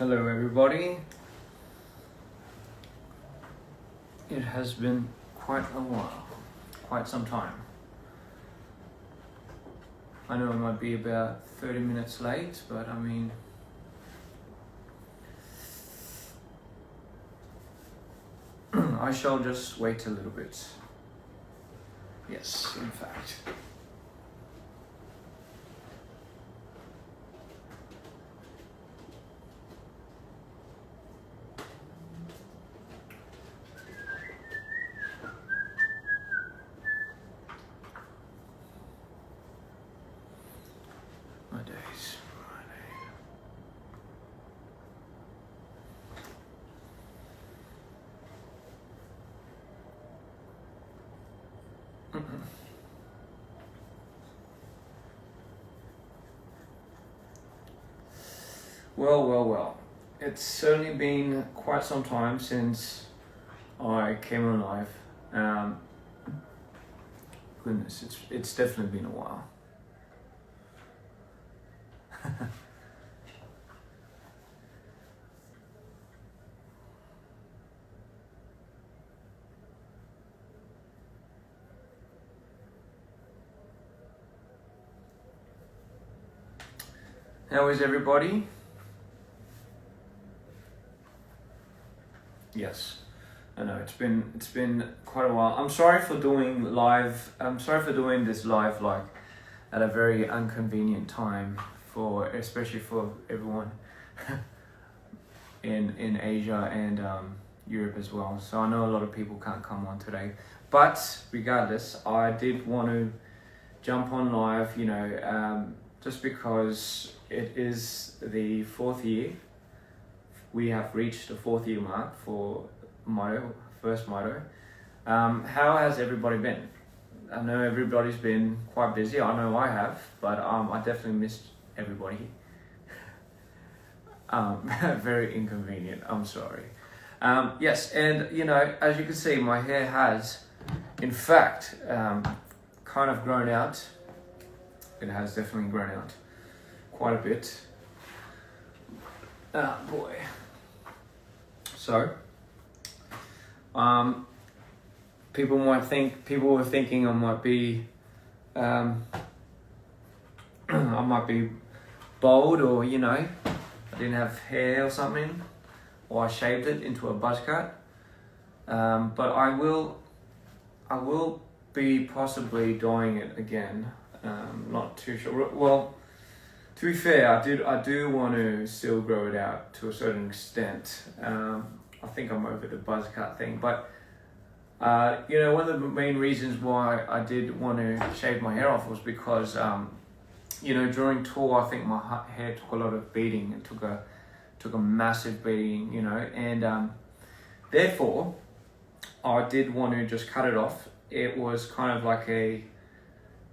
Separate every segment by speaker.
Speaker 1: Hello everybody. It has been quite a while, quite some time. I know it might be about 30 minutes late, but I mean, I shall just wait a little bit. Yes, in fact. My days. Well. It's certainly been quite some time since I came on live. Goodness, it's definitely been a while. How is everybody? Yes, I know it's been quite a while. I'm sorry for doing this live like at a very inconvenient time especially for everyone in Asia and Europe as well. So I know a lot of people can't come on today, but regardless, I did want to jump on live. Just because it is the 4th year. We have reached the 4th year mark for first Motto. How has everybody been? I know everybody's been quite busy. I know I have, but I definitely missed everybody. Very inconvenient. I'm sorry. Yes, and as you can see, my hair has, in fact, kind of grown out. It has definitely grown out quite a bit. Oh boy. So, people were thinking I might be, I might be bald, or I didn't have hair or something, or I shaved it into a buzz cut. But I will be possibly dyeing it again. Not too sure. Well, to be fair, I do want to still grow it out to a certain extent. I think I'm over the buzz cut thing, but one of the main reasons why I did want to shave my hair off was because during tour I think my hair took a lot of beating. It took a massive beating, and therefore I did want to just cut it off. It was kind of like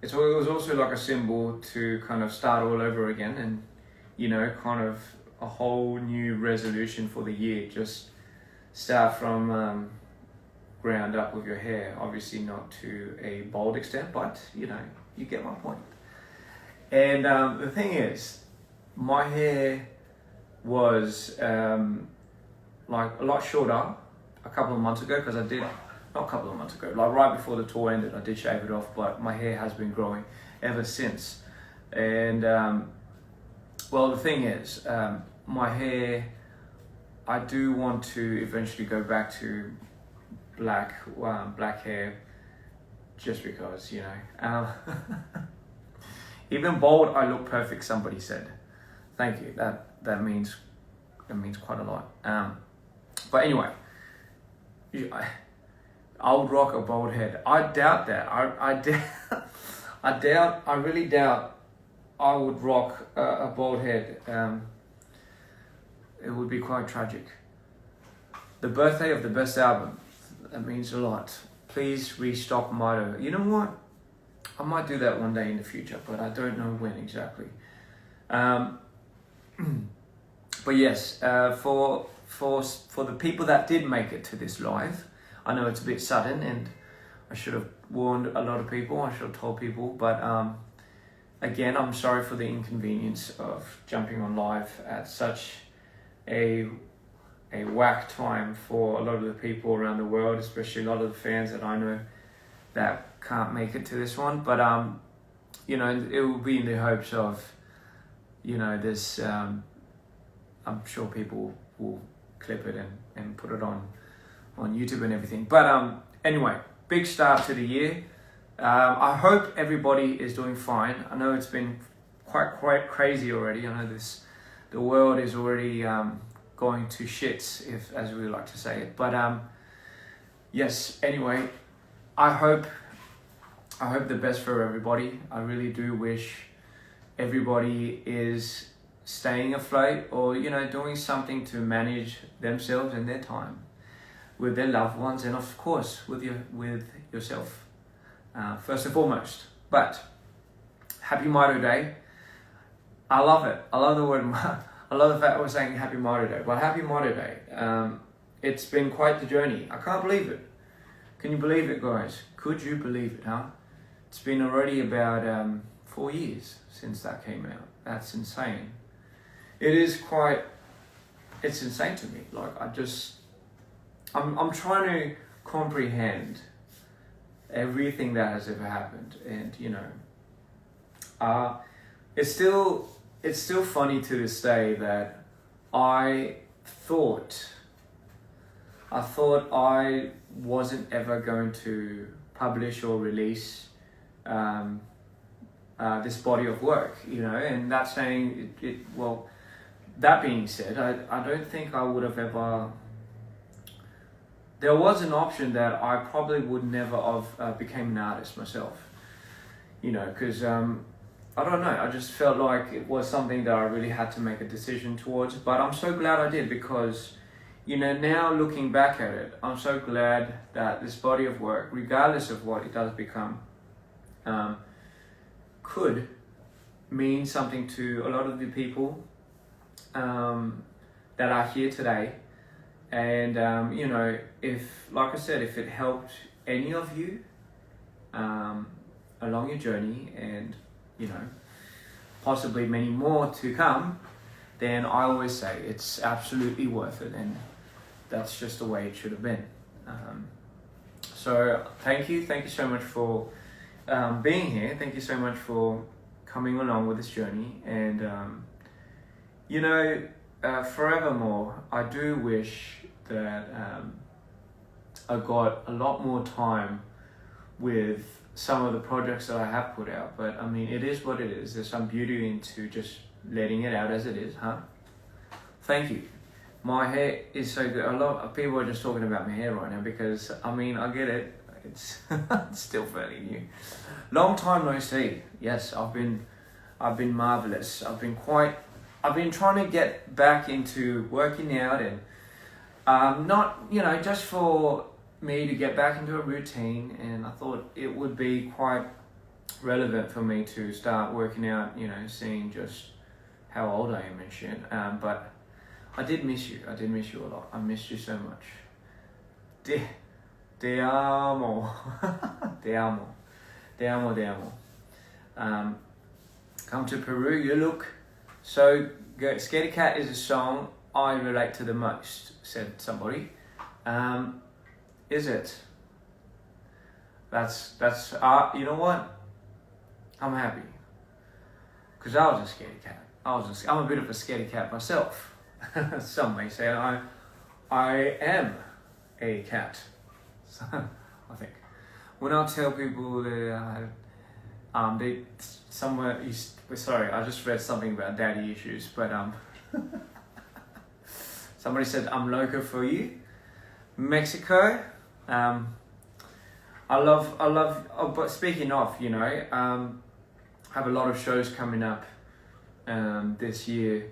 Speaker 1: it was also like a symbol to kind of start all over again, and kind of a whole new resolution for the year. Just start from ground up with your hair. Obviously not to a bold extent, but you get my point. And the thing is, my hair was like a lot shorter a couple of months ago, because I did. Not a couple of months ago, like right before the tour ended, I did shave it off, but my hair has been growing ever since. And the thing is, my hair, I do want to eventually go back to black hair, just because, even bald, I look perfect, somebody said. Thank you, that means quite a lot. But anyway, I would rock a bald head. I doubt that. I really doubt I would rock a bald head. It would be quite tragic. The birthday of the best album. That means a lot. Please restock Motto. You know what? I might do that one day in the future, but I don't know when exactly. But yes, for the people that did make it to this live, I know it's a bit sudden, and I should have warned a lot of people. I should have told people, but again, I'm sorry for the inconvenience of jumping on live at such a whack time for a lot of the people around the world, especially a lot of the fans that I know that can't make it to this one. But you know, it will be in the hopes of, you know, this. I'm sure people will clip it and put it on YouTube and everything. But anyway, big start to the year. I hope everybody is doing fine. I know it's been quite crazy already. I know the world is already going to shits, as we like to say it. But yes, anyway, I hope the best for everybody. I really do wish everybody is staying afloat, or, you know, doing something to manage themselves and their time with their loved ones, and of course with yourself first and foremost. But happy Mother Day. I love it. I love the word. I love the fact we're saying happy Mother Day. Well, happy Mother Day. It's been quite the journey. I can't believe it. Can you believe it, guys? Could you believe it, huh? It's been already about 4 years since that came out. That's insane. It's insane to me. Like, I'm trying to comprehend everything that has ever happened, and, you know, it's still funny to this day that I thought I wasn't ever going to publish or release this body of work, you know, and that's saying it. Well, that being said, I don't think I would have ever. There was an option that I probably would never have became an artist myself, you know, because I don't know, I just felt like it was something that I really had to make a decision towards. But I'm so glad I did, because, you know, now looking back at it, I'm so glad that this body of work, regardless of what it does become, could mean something to a lot of the people that are here today. And you know, like I said, if it helped any of you along your journey, and, you know, possibly many more to come, then I always say it's absolutely worth it, and that's just the way it should have been. So thank you so much for being here. Thank you so much for coming along with this journey, and you know, forevermore, I do wish that I got a lot more time with some of the projects that I have put out. But I mean, it is what it is. There's some beauty into just letting it out as it is, huh? Thank you. My hair is so good. A lot of people are just talking about my hair right now, because, I mean, I get it. It's still fairly new. Long time no see. Yes, I've been marvelous. I've been trying to get back into working out, and not, you know, just for me to get back into a routine. And I thought it would be quite relevant for me to start working out, you know, seeing just how old I am and shit. But I did miss you. I did miss you a lot. I missed you so much. Te amo. Te amo. Te amo, te amo. Come to Peru, you look so good. Scaredy Cat is a song I relate to the most, said somebody. Is it? That's you know what? I'm happy. Because I was a scaredy cat. I'm a bit of a scaredy cat myself. Some may say I am a cat. I think. When I tell people that they somewhere, sorry, I just read something about daddy issues, but somebody said I'm loco for you. Mexico. I love. Oh, but speaking of, you know, I have a lot of shows coming up this year.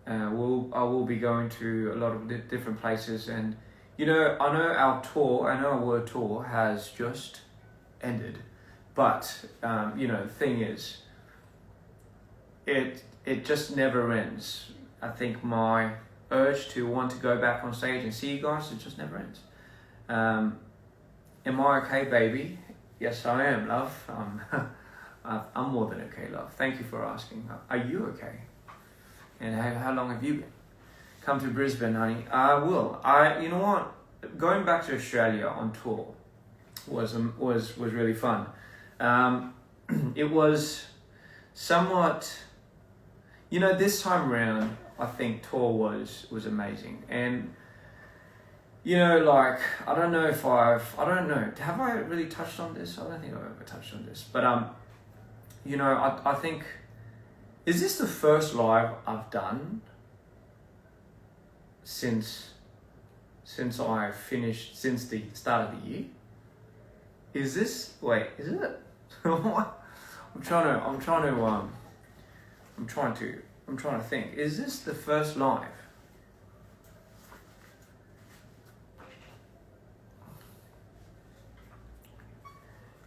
Speaker 1: I will be going to a lot of different places, and, you know, I know our world tour has just ended, but you know, the thing is, it just never ends. I think my urge to want to go back on stage and see you guys, it just never ends. Am I okay, baby? Yes, I am, love. I'm more than okay, love. Thank you for asking. Are you okay? And how long have you been? Come to Brisbane, honey. I will. You know what? Going back to Australia on tour was really fun. It was somewhat, this time around, I think tour was amazing. And, like, I don't know, have I really touched on this? I don't think I've ever touched on this. But, I think, is this the first live I've done since I finished, since the start of the year? Is it? I'm trying to think. Is this the first live?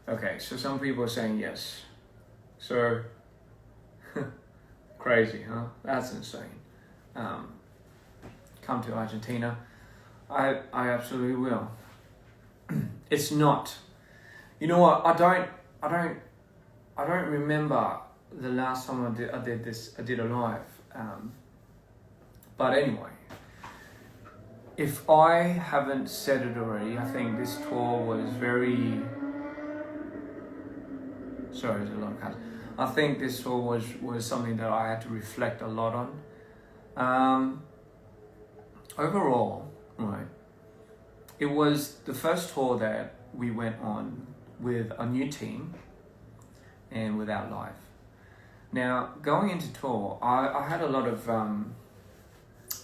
Speaker 1: Okay, so some people are saying yes. So, crazy, huh? That's insane. Come to Argentina. I absolutely will. It's not. You know what? I don't remember the last time I did a live. But anyway, if I haven't said it already, I think this tour was very. Sorry, there's a lot of cars. I think this tour was something that I had to reflect a lot on. Overall, right, it was the first tour that we went on with a new team and without live. Now, going into tour, I had a lot of,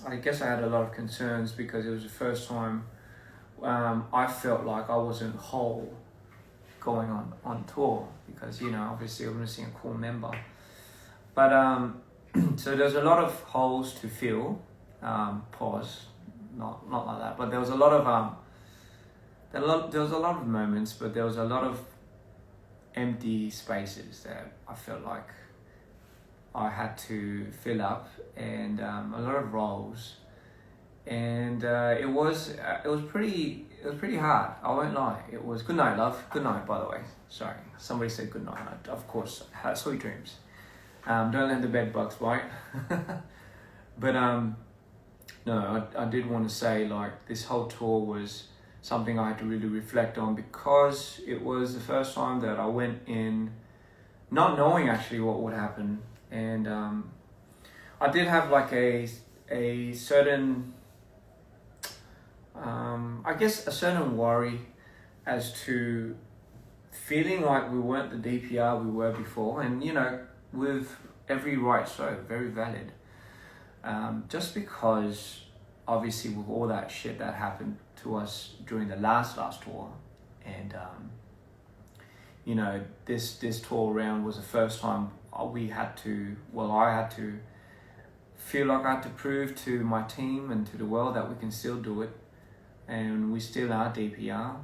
Speaker 1: I guess I had a lot of concerns because it was the first time I felt like I wasn't whole going on tour because, obviously I'm missing a core member. But, so there's a lot of holes to fill, pause, not like that, but there was a lot of, there was a lot of moments, but there was a lot of empty spaces that I felt like I had to fill up, and a lot of roles, and it was pretty hard. I won't lie. It was good night, love. Good night, by the way. Sorry, somebody said good night. Of course, sweet dreams. Don't let the bed bugs bite. But no, I did want to say, like, this whole tour was something I had to really reflect on because it was the first time that I went in not knowing actually what would happen. And I did have like a certain, I guess a certain worry as to feeling like we weren't the DPR we were before. And, with every right so, very valid. Just because obviously with all that shit that happened to us during the last tour, and this tour round was the first time I had to feel like I had to prove to my team and to the world that we can still do it, and we still are DPR.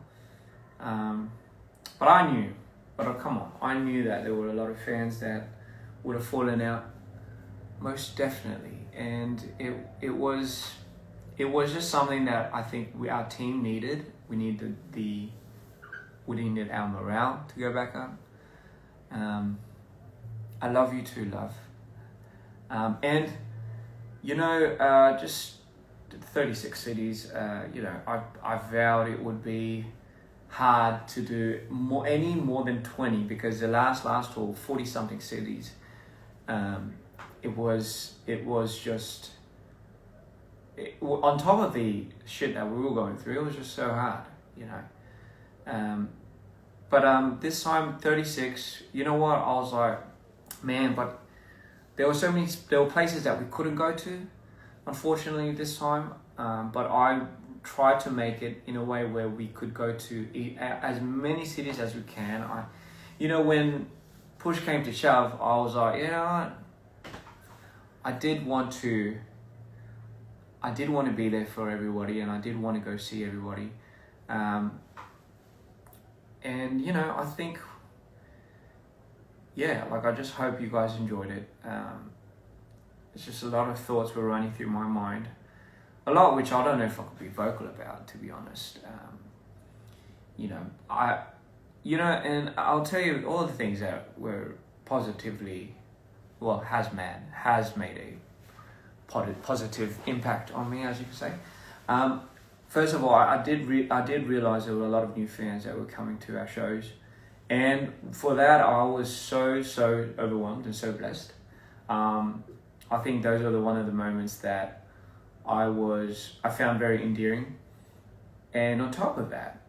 Speaker 1: But I knew that there were a lot of fans that would have fallen out, most definitely, and it was just something that I think our team needed. We needed our morale to go back up. I love you too, love. And just 36 cities. I vowed it would be hard to do more than 20 because the last tour, 40 something cities. It was just. On top of the shit that we were going through, it was just so hard, But this time, 36, you know what? I was like, man, but there were places that we couldn't go to, unfortunately, this time. But I tried to make it in a way where we could go to as many cities as we can. When push came to shove, I was like, what? I did want to be there for everybody, and I did want to go see everybody. And, I think, I just hope you guys enjoyed it. It's just a lot of thoughts were running through my mind. A lot which I don't know if I could be vocal about, to be honest. And I'll tell you all the things that were positively, has made positive impact on me, as you could say. First of all, I did realize there were a lot of new fans that were coming to our shows, and for that I was so overwhelmed and so blessed. I think those are one of the moments that I found very endearing. And on top of that,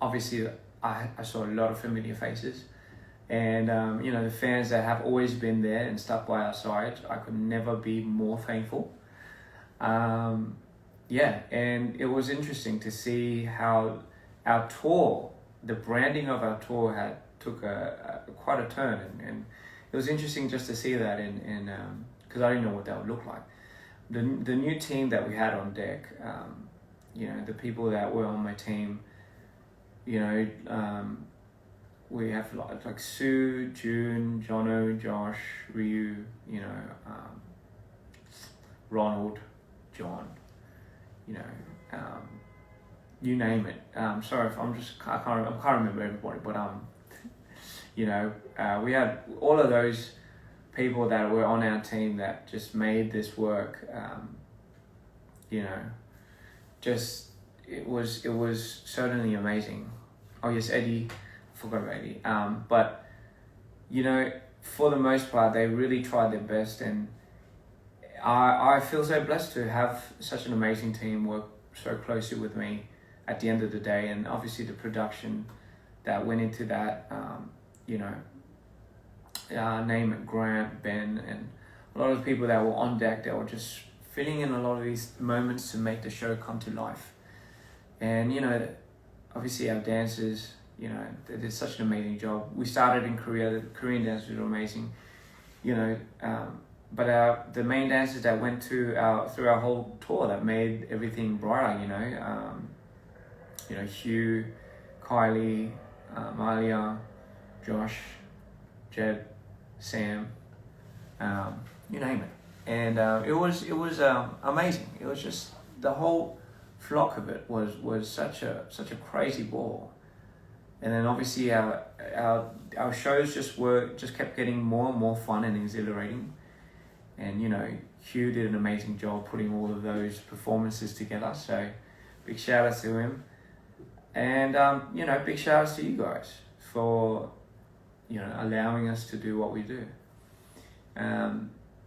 Speaker 1: obviously I saw a lot of familiar faces, and the fans that have always been there and stuck by our side. I could never be more thankful. And it was interesting to see how our tour, the branding of our tour took quite a turn, and it was interesting just to see that in because I didn't know what that would look like. The new team that we had on deck, the people that were on my team, we have like Sue, June, Jono, Josh, Ryu, Ronald, John, you name it. Sorry if I can't remember everybody, but we had all of those people that were on our team that just made this work. It was certainly amazing. Oh yes, Eddie, I forgot about Eddie. But for the most part, they really tried their best, and I feel so blessed to have such an amazing team work so closely with me at the end of the day. And obviously the production that went into that, name it, Grant, Ben, and a lot of the people that were on deck that were just filling in a lot of these moments to make the show come to life. And obviously our dancers, they did such an amazing job. We started in Korea. The Korean dancers were amazing, but the main dancers that went through our whole tour that made everything brighter, Hugh, Kylie, Malia, Josh, Jed, Sam, you name it. And it was amazing. It was just the whole flock of it was such a crazy ball. And then obviously our shows just kept getting more and more fun and exhilarating. And Hugh did an amazing job putting all of those performances together. So big shout out to him. And big shout outs to you guys for allowing us to do what we do.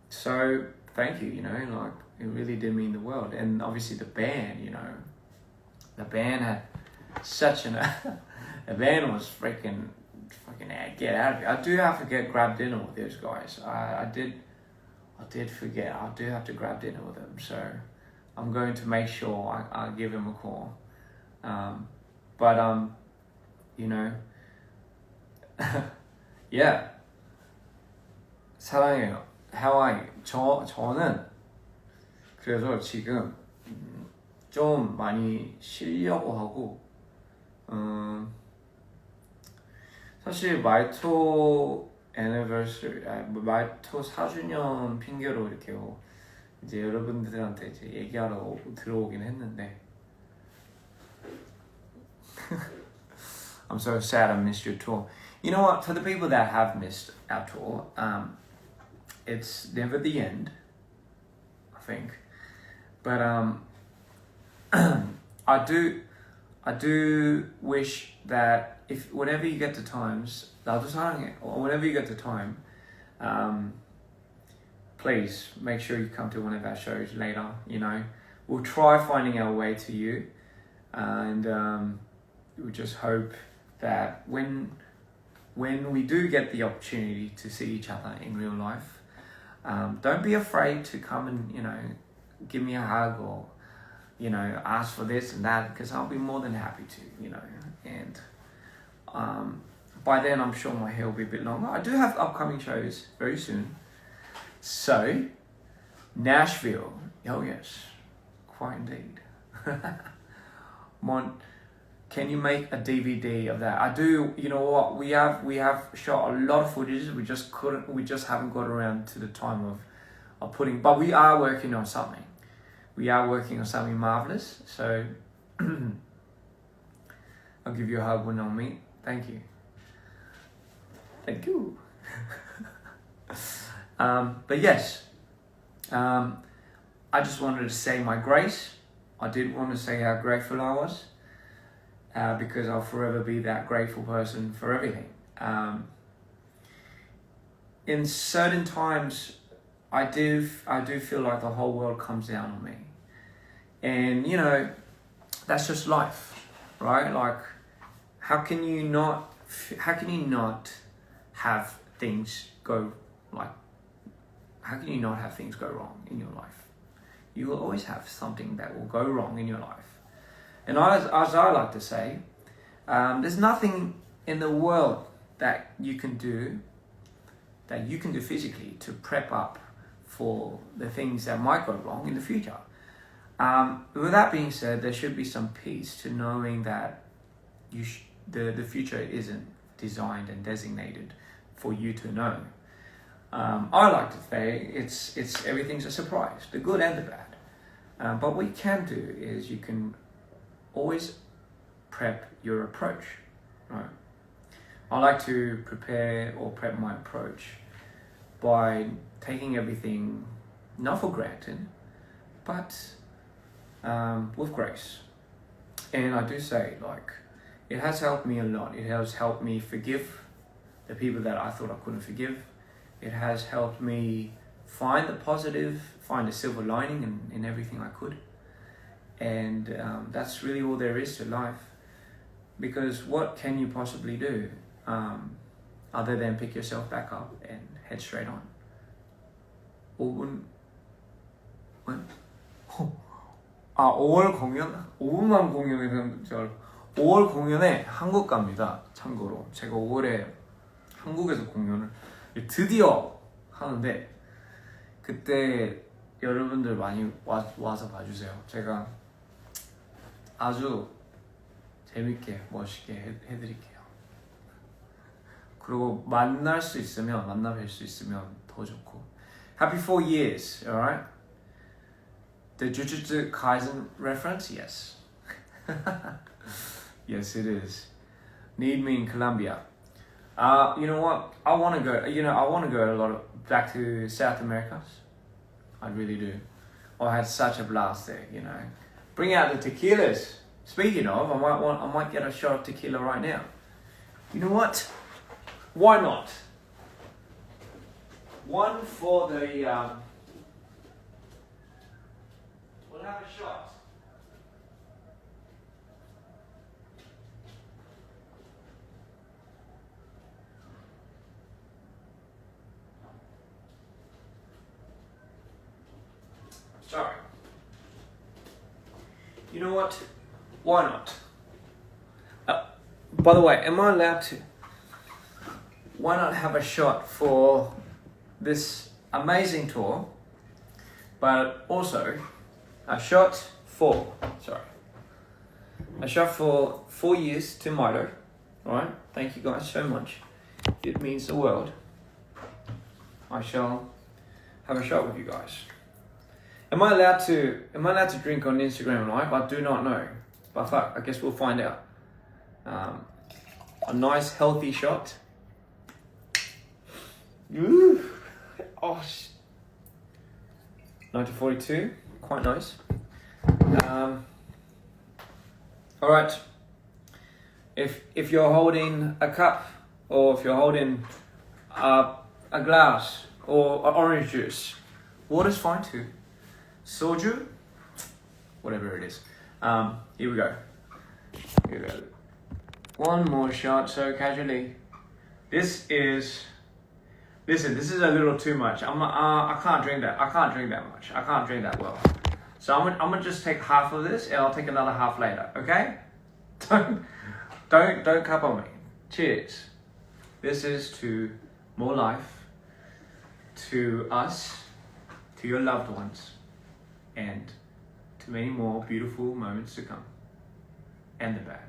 Speaker 1: So thank you. It really did mean the world. And obviously the band, the band had such an the band was fucking get out of here. I do have to grab dinner with those guys. I did forget. I do have to grab dinner with them. So I'm going to make sure I give him a call. Yeah. 사랑해요. 하와이. 저는 그래서 지금 좀 많이 쉬려고 하고, 사실 마이토 마이토 4주년 핑계로 이렇게 이제 여러분들한테 이제 얘기하러 들어오긴 했는데 I'm so sad I missed your tour. You know what? For the people that have missed our tour, it's never the end, I think. But I do wish that if whenever you get the times, or whenever you get the time, please make sure you come to one of our shows later. We'll try finding our way to you, and we just hope that when we do get the opportunity to see each other in real life, don't be afraid to come and give me a hug or ask for this and that, because I'll be more than happy to, and by then I'm sure my hair will be a bit longer. I do have upcoming shows very soon. So Nashville, oh yes, quite indeed. Can you make a DVD of that? I do. You know what? We have shot a lot of footage. We just haven't got around to the time of putting. But we are working on something. We are working on something marvelous. So I'll give you a hug when I meet. Thank you. Thank you. But yes, I just wanted to say my grace. I did want to say how grateful I was, because I'll forever be that grateful person for everything. In certain times, I do feel like the whole world comes down on me, and you know, that's just life, right? Like, how can you not have things go like? How can you not have things go wrong in your life? You will always have something that will go wrong in your life. And as I like to say, there's nothing in the world that you can do physically to prep up for the things that might go wrong in the future. With that being said, there should be some peace to knowing that the future isn't designed and designated for you to know. I like to say it's everything's a surprise, the good and the bad. But what you can do is you can always prep your approach, right? I like to prep my approach by taking everything not for granted, but with grace. And I do say, like, it has helped me a lot. It has helped me forgive the people that I thought I couldn't forgive. It has helped me find the positive, find a silver lining in everything I could. And that's really all there is to life. Because what can you possibly do other than pick yourself back up and head straight on? 5월 공연? 5분만 공연에서 5월 공연에 한국 갑니다. 참고로 제가 5월에 한국에서 공연을 드디어 하는데, 그때 여러분들 많이 와서 봐주세요. 제가 아주 재밌게 멋있게 해드릴게요. 그리고 만나뵐 수 있으면 더 좋고. Happy 4 years, alright? The Jujutsu Kaisen reference? Yes. Yes, it is. Need me in Colombia. You know what? I want to go back to South America. I really do. I had such a blast there, you know. Bring out the tequilas. Speaking of, I might get a shot of tequila right now. You know what? Why not? One for the we'll have a shot. Sorry. You know what? Why not? By the way, am I allowed to? Why not have a shot for this amazing tour, but also a shot for 4 years to Mito. Alright, thank you guys so much. It means the world. I shall have a shot with you guys. Am I allowed to drink on Instagram Live? I do not know. But fuck, I guess we'll find out. A nice healthy shot. Ooh. Oh, 1942, quite nice. All right. If you're holding a cup, or if you're holding a glass or orange juice, water's fine too. Soju, whatever it is. Here we go. One more shot, so casually. This is a little too much. I can't drink that. I can't drink that much. I can't drink that well. So I'm gonna just take half of this, and I'll take another half later. Okay? Don't cup on me. Cheers. This is to more life, to us, to your loved ones, and to many more beautiful moments to come, and the bad.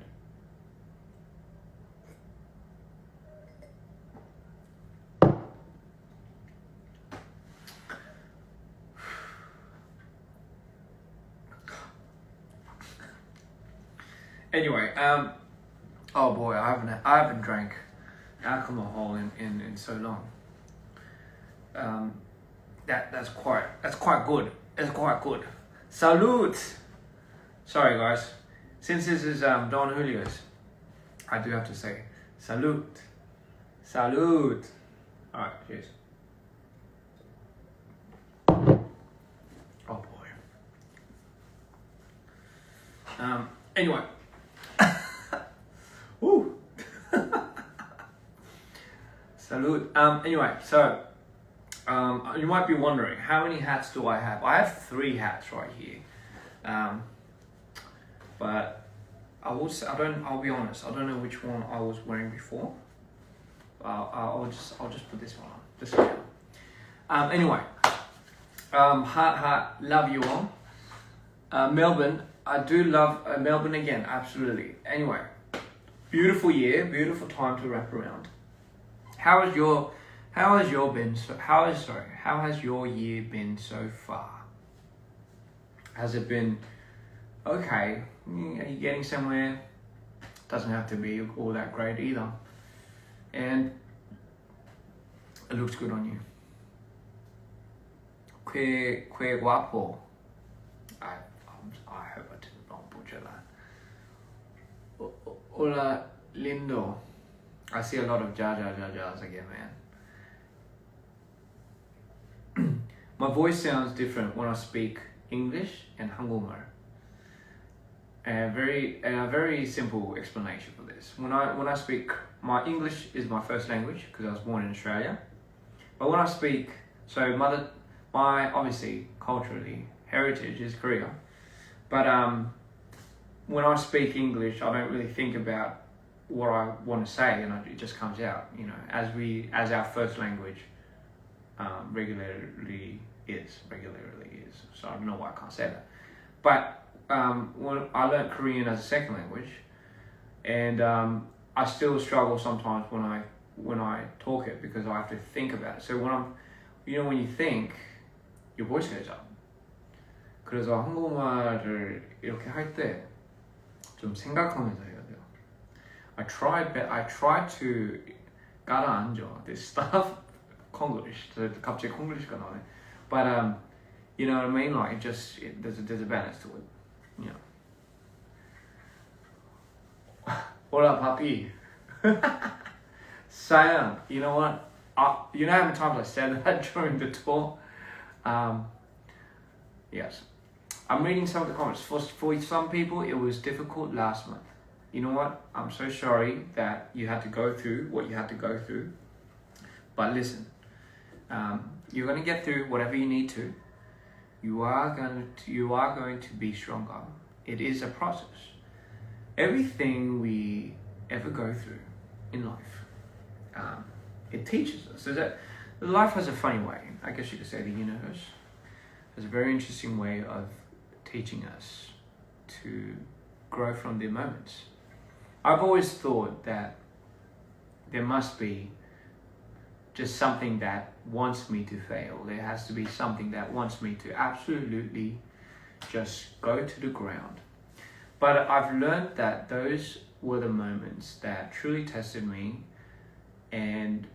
Speaker 1: Anyway, oh boy, I haven't drank alcohol in so long. that's quite good. It's quite good. Salute. Sorry guys, since this is Don Julio's, I do have to say salute. Salute. All right, cheers. Oh boy. Anyway. Woo. Salute. Anyway, so you might be wondering, how many hats do I have? I have 3 hats right here. But I'll be honest, I don't know which one I was wearing before. I'll just put this one on. Just so you know. Anyway, love you all. Melbourne, I do love Melbourne again, absolutely. Anyway, beautiful year, beautiful time to wrap around. How has your year been so far? Has it been okay? Are you getting somewhere? Doesn't have to be all that great either. And it looks good on you. Que guapo. I hope I did not butcher that. Hola lindo. I see a lot of ja's again, man. My voice sounds different when I speak English and Hangulmar. A very simple explanation for this. When I speak, my English is my first language because I was born in Australia. But when I speak, my obviously culturally heritage is Korea. But when I speak English, I don't really think about what I want to say, and it just comes out, you know, as our first language regularly is. So I don't know why I can't say that. But when I learned Korean as a second language, and I still struggle sometimes when I talk it because I have to think about it. So when you think, your voice goes up. 그래서 한국말을 이렇게 할 때 좀 생각하면서 해야 돼요. I try to 가라앉아 this stuff. Konglish. 갑자기 Konglish가 나오네. But you know what I mean? Like there's a balance to it. You know. Hola papi. Sam, you know what? You know how many times I said that during the tour? Yes. I'm reading some of the comments. For some people, it was difficult last month. You know what? I'm so sorry that you had to go through what you had to go through. But listen, you're going to get through whatever you need to. You are going to be stronger. It is a process. Everything we ever go through in life, it teaches us. So that life has a funny way. I guess you could say the universe has a very interesting way of teaching us to grow from the moments. I've always thought that there must be just something that wants me to fail. There has to be something that wants me to absolutely just go to the ground. But I've learned that those were the moments that truly tested me, and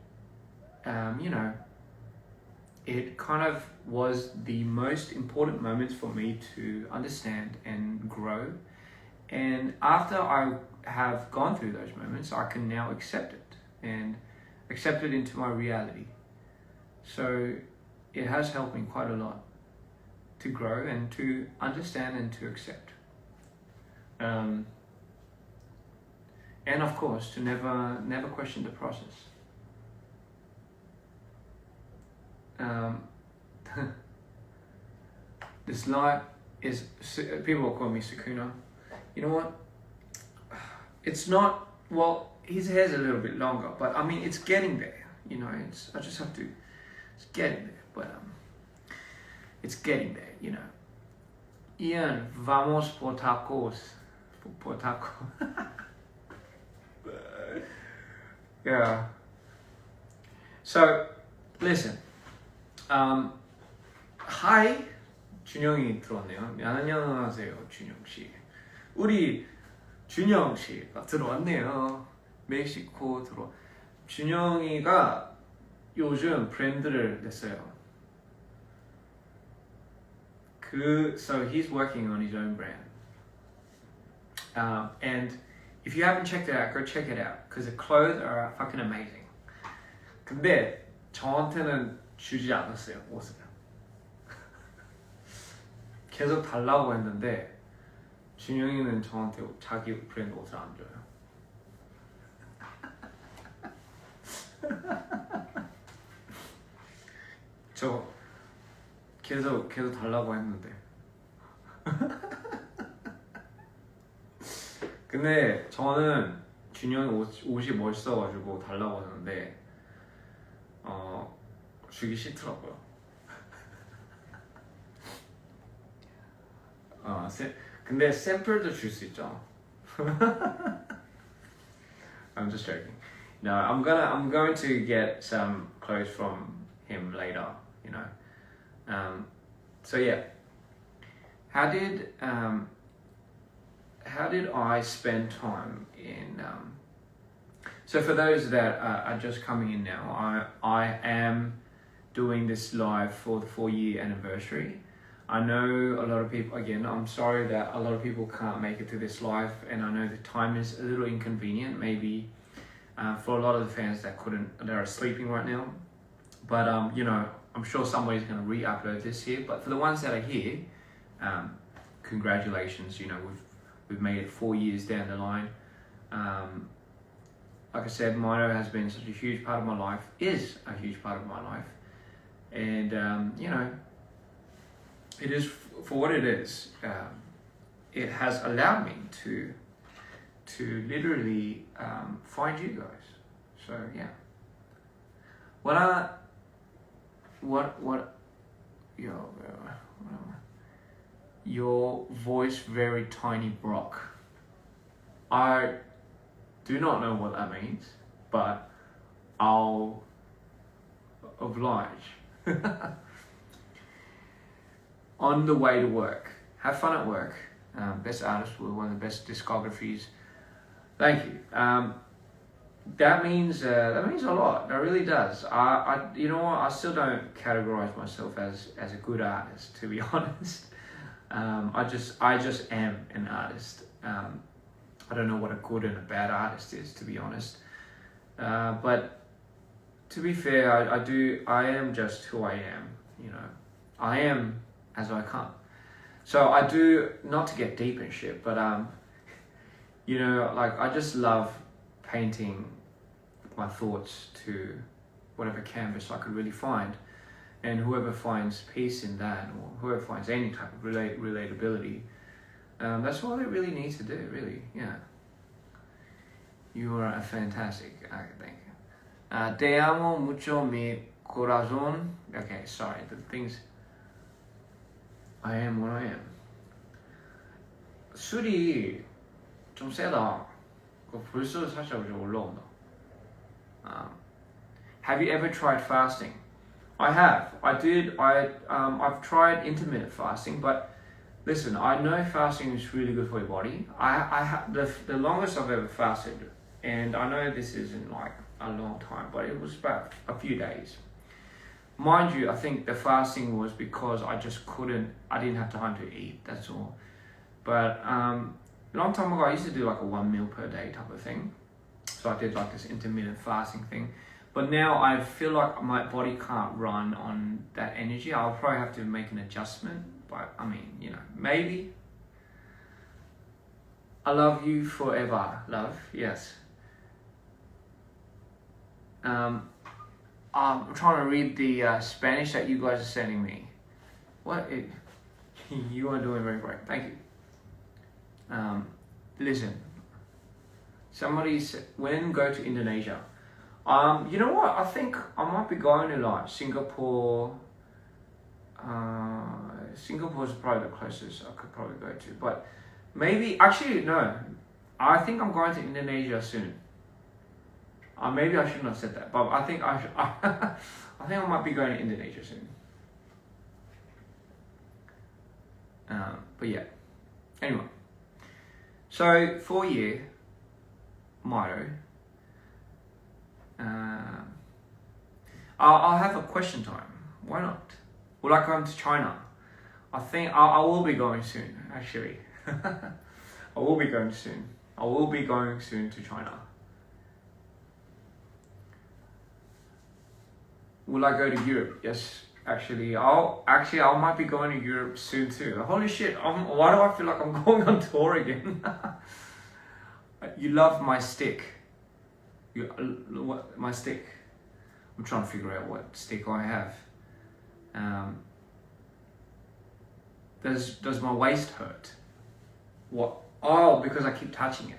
Speaker 1: you know, it kind of was the most important moments for me to understand and grow. And after I have gone through those moments, I can now accept it and accept it into my reality. So it has helped me quite a lot to grow and to understand and to accept. And of course, to never question the process. This life is, people will call me Sukuna. You know what? It's not, well, his hair's a little bit longer, but I mean, it's getting there. You know, I just have to, it's getting there, but it's getting there, you know. Ian, vamos por tacos. Por taco. Yeah. So, listen. Hi, 준영이 들어왔네요. 안녕하세요, 준영 씨. 우리 준영 씨가 들어왔네요. 멕시코 들어. 준영이가 요즘 브랜드를 냈어요. So he's working on his own brand. And if you haven't checked it out, go check it out. Because the clothes are fucking amazing. 근데 저한테는 주지 않았어요, 옷을. 계속 달라고 했는데 준영이는 저한테 자기 브랜드 옷을 안 줘요. 저 계속 달라고 했는데. 근데 저는 준영이 옷이 멋있어가지고 달라고 했는데 주기 싫더라고요. 근데 샘플도 줄 수 있죠. I'm just joking. No, I'm going to get some clothes from him later. You know. So yeah. How did I spend time in? So for those that are just coming in now, I am doing this live for the 4-year anniversary. I know a lot of people, again, I'm sorry that a lot of people can't make it to this live, and I know the time is a little inconvenient, maybe for a lot of the fans that are sleeping right now. But you know, I'm sure somebody's going to re-upload this here. But for the ones that are here, congratulations. You know, we've made it 4 years down the line. Like I said, Mino has been such a huge part of my life, is a huge part of my life, and you know, it is for what it is. It has allowed me to literally find you guys. So yeah. Your voice very tiny Brock. I do not know what that means, but I'll oblige. On the way to work. Have fun at work. Best artist with one of the best discographies. Thank you. That means a lot. That really does. I you know what? I still don't categorize myself as a good artist, to be honest. I just am an artist. I don't know what a good and a bad artist is, to be honest. But to be fair, I am just who I am. You know, I am as I come. So I do, not to get deep and shit, but you know, like I just love painting my thoughts to whatever canvas I could really find, and whoever finds peace in that, or whoever finds any type of relatability, that's all they really need to do, really. Yeah, you are a fantastic artist. Thank you. Te amo mucho mi corazón. Okay, sorry, the things. I am what I am. 술이 좀 세다. 벌써 살짝 올라온다. Have you ever tried fasting? I have. I've tried intermittent fasting, but listen, I know fasting is really good for your body. The longest I've ever fasted, and I know this isn't like a long time, but it was about a few days. Mind you, I think the fasting was because I didn't have time to eat, that's all. But a long time ago, I used to do like a 1 meal per day type of thing. So I did like this intermittent fasting thing. But now I feel like my body can't run on that energy. I'll probably have to make an adjustment. But I mean, you know, maybe. I love you forever, love, yes. I'm trying to read the Spanish that you guys are sending me. You are doing very great. Thank you. Listen. Somebody said, when go to Indonesia? You know what? I think I might be going to like Singapore. Singapore is probably the closest I could probably go to. But maybe, actually, no. I think I'm going to Indonesia soon. Maybe I shouldn't have said that, but I think I think I might be going to Indonesia soon. But yeah. Anyway. So 4 year motto. I'll have a question time. Why not? Will I come to China? I think I will be going soon, actually. I will be going soon. I will be going soon to China. Will I go to Europe? Yes, actually. I might be going to Europe soon too. Holy shit, why do I feel like I'm going on tour again? You love my stick. My stick. I'm trying to figure out what stick I have. Does my waist hurt? What? Oh, because I keep touching it.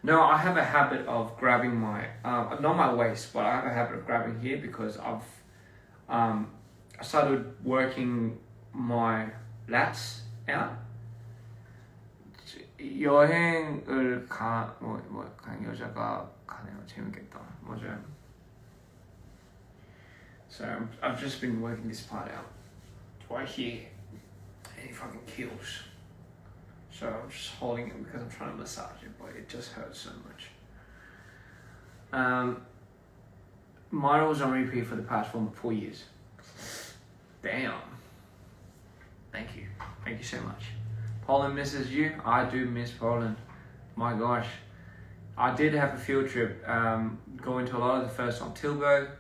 Speaker 1: No, I have a habit of grabbing my, not my waist, but I have a habit of grabbing here because I started working my lats out. 여행을 간 여자가 가네요. 재밌겠다. 맞아요. So I've just been working this part out. Right here. And it fucking kills. So I'm just holding it because I'm trying to massage it, but it just hurts so much. Mine was on repeat for the past 4 years. Damn. Thank you. Thank you so much. Poland misses you. I do miss Poland. My gosh. I did have a field trip going to a lot of the first on Tilburg.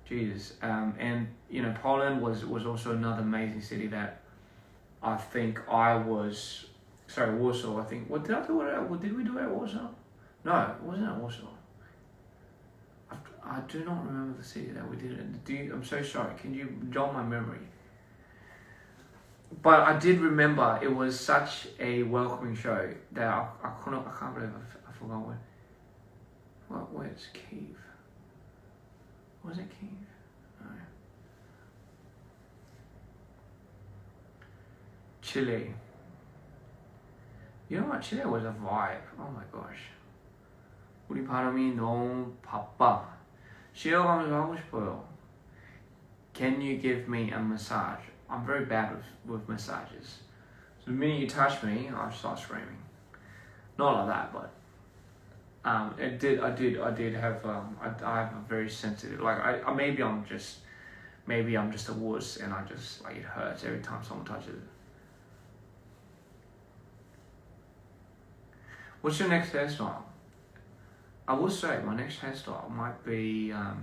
Speaker 1: Jesus. And you know, Poland was also another amazing city that I think Warsaw, I think. What did I do what did we do at Warsaw? No, it wasn't at Warsaw. I do not remember the city that we did it. I'm so sorry. Can you jog my memory? But I did remember it was such a welcoming show that I can't believe I forgot where's Kyiv? Was it Kyiv? No. Chile. You know what? Chile was a vibe. Oh my gosh. 우리 바람이 너무 바빠. 쉬어가면서 하고 싶어요. Can you give me a massage? I'm very bad with massages. So the minute you touch me, I start screaming. Not like that, but I did have I have a very sensitive, like maybe I'm just a wuss and I just like it hurts every time someone touches it. What's your next hairstyle? I will say my next hairstyle might be I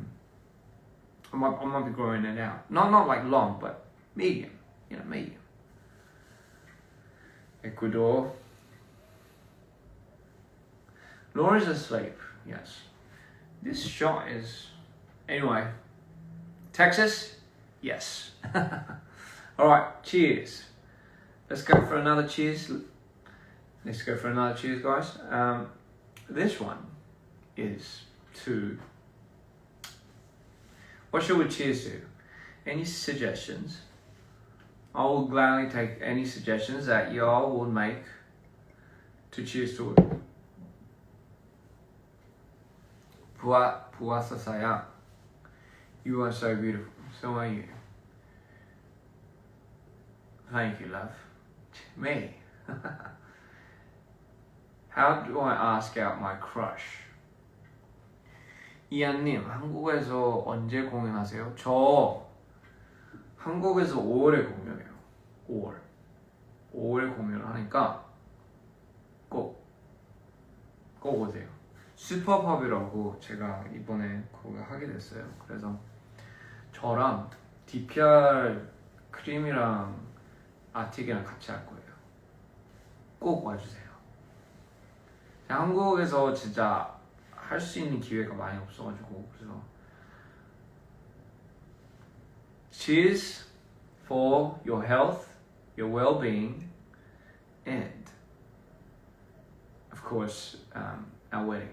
Speaker 1: might be growing it out. Not like long, but medium. You know, medium. Ecuador. Laura's asleep. Yes. This shot is anyway. Texas. Yes. All right. Cheers. Let's go for another cheers. Let's go for another cheers, guys. This one is to... What should we cheers to? Any suggestions? I will gladly take any suggestions that y'all will make to cheers to it. 부왔었어요. You are so beautiful. So are you. Thank you, love. Me. How do I ask out my crush? 이한님, 한국에서 언제 공연하세요? 저 한국에서 5월에 공연해요. 5월 공연을 하니까 꼭 오세요. 슈퍼팝이라고 제가 이번에 거기 하게 됐어요. 그래서 저랑 dprian 크림이랑 아틱이랑 같이 할 거예요. 꼭 와주세요. 한국에서 진짜 할 수 있는 기회가 많이 없어가지고 그래서 Cheers for your health, your well-being, and of course our wedding.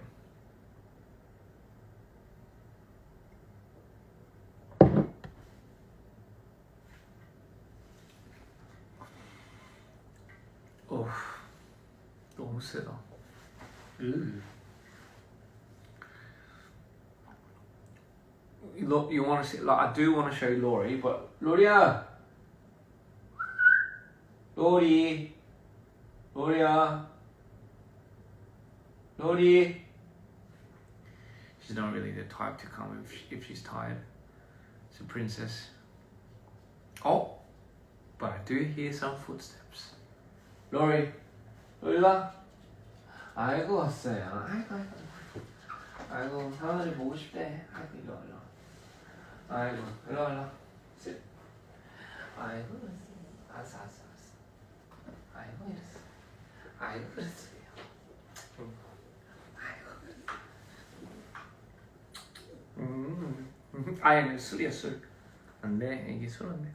Speaker 1: 너무 세다. Look, you want to see? Like, I do want to show you Lori, but Loria, Lori, she's not really the type to come if she's tired. It's a princess. Oh, but I do hear some footsteps. Lori, 일로와. 아이고 왔어요. 아이고 할머니 보고 싶대. 아이고 일로와. 아이고 일로와. sit. 아이고 알았어. 아이고 이랬어. 아이고 그랬어요. 아이고 술이야 술. 안 돼. 이게 술 안 돼.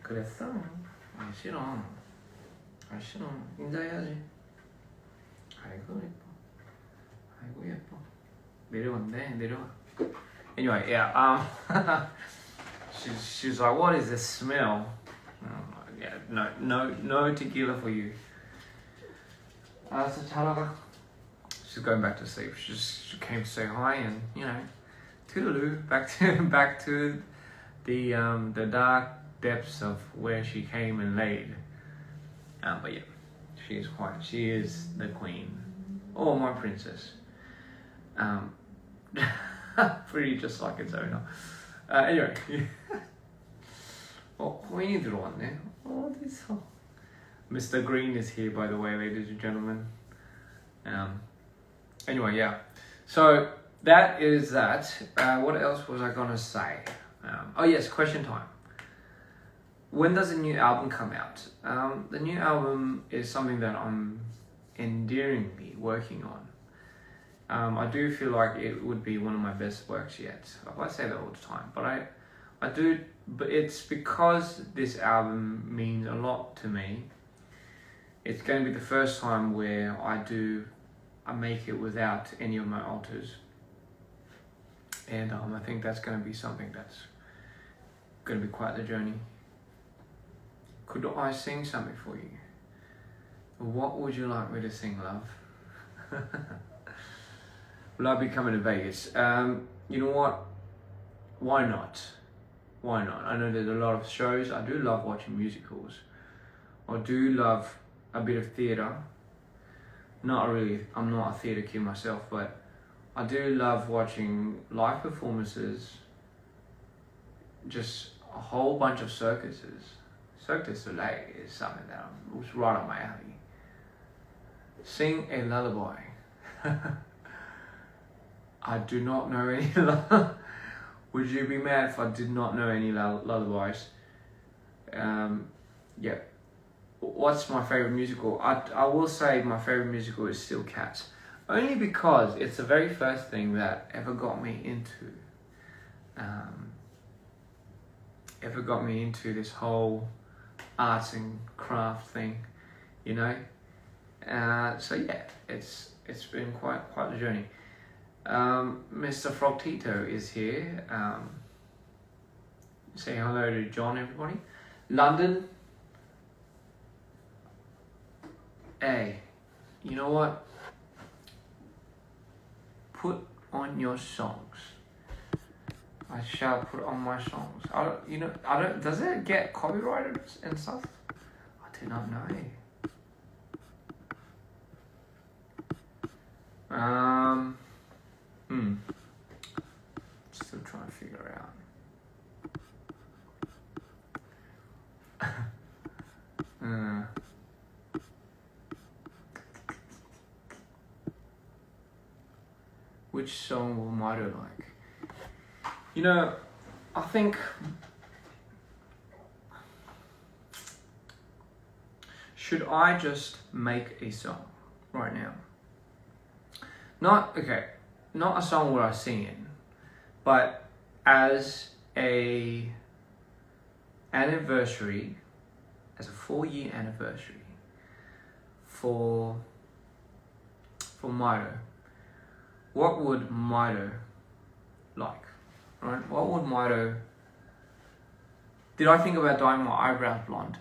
Speaker 1: 그랬어? 아 싫어. 인사해야지. 아이고 예뻐. 아이고 예뻐. 내려와. Anyway, yeah. She's like, what is this smell? Yeah, no tequila for you. So 잘 가. She's going back to sleep. She came to say hi and toodaloo. Back to the dark depths of where she came and laid. But yeah, she is the queen, or my princess. Pretty just like its owner. Anyway, queen이 들어왔네. 어디서? Mr. Green is here, by the way, ladies and gentlemen. Anyway, yeah. So that is that. What else was I gonna say? Oh yes, question time. When does a new album come out? The new album is something that I'm endearingly working on. I do feel like it would be one of my best works yet. I say that all the time, but I do. But it's because this album means a lot to me. It's going to be the first time where I make it without any of my alters, and I think that's going to be something that's going to be quite the journey. Could I sing something for you? What would you like me to sing, love? Will I be coming to Vegas? You know what? Why not? I know there's a lot of shows. I do love watching musicals. I do love a bit of theatre. I'm not a theatre kid myself, but I do love watching live performances. Just a whole bunch of circuses. Cirque du Soleil is something that was right up my alley. Sing a lullaby. I do not know any Would you be mad if I did not know any lullabies? Yeah. What's my favourite musical? I will say my favourite musical is still Cats. Only because it's the very first thing that ever got me into this whole arts and craft thing, so yeah, it's been quite the journey. Mr. Frogtito is here. Say hello to John, everybody. London. Hey, you know what? Put on your songs. I shall put on my songs. Does it get copyrighted and stuff? I do not know. Still trying to figure out. Which song will Mario like? I think should I just make a song right now? Not a song where I sing in, but as a anniversary, as a 4-year anniversary for Mito. What would Mito like? Right? What would Mito... Did I think about dyeing my eyebrows blonde?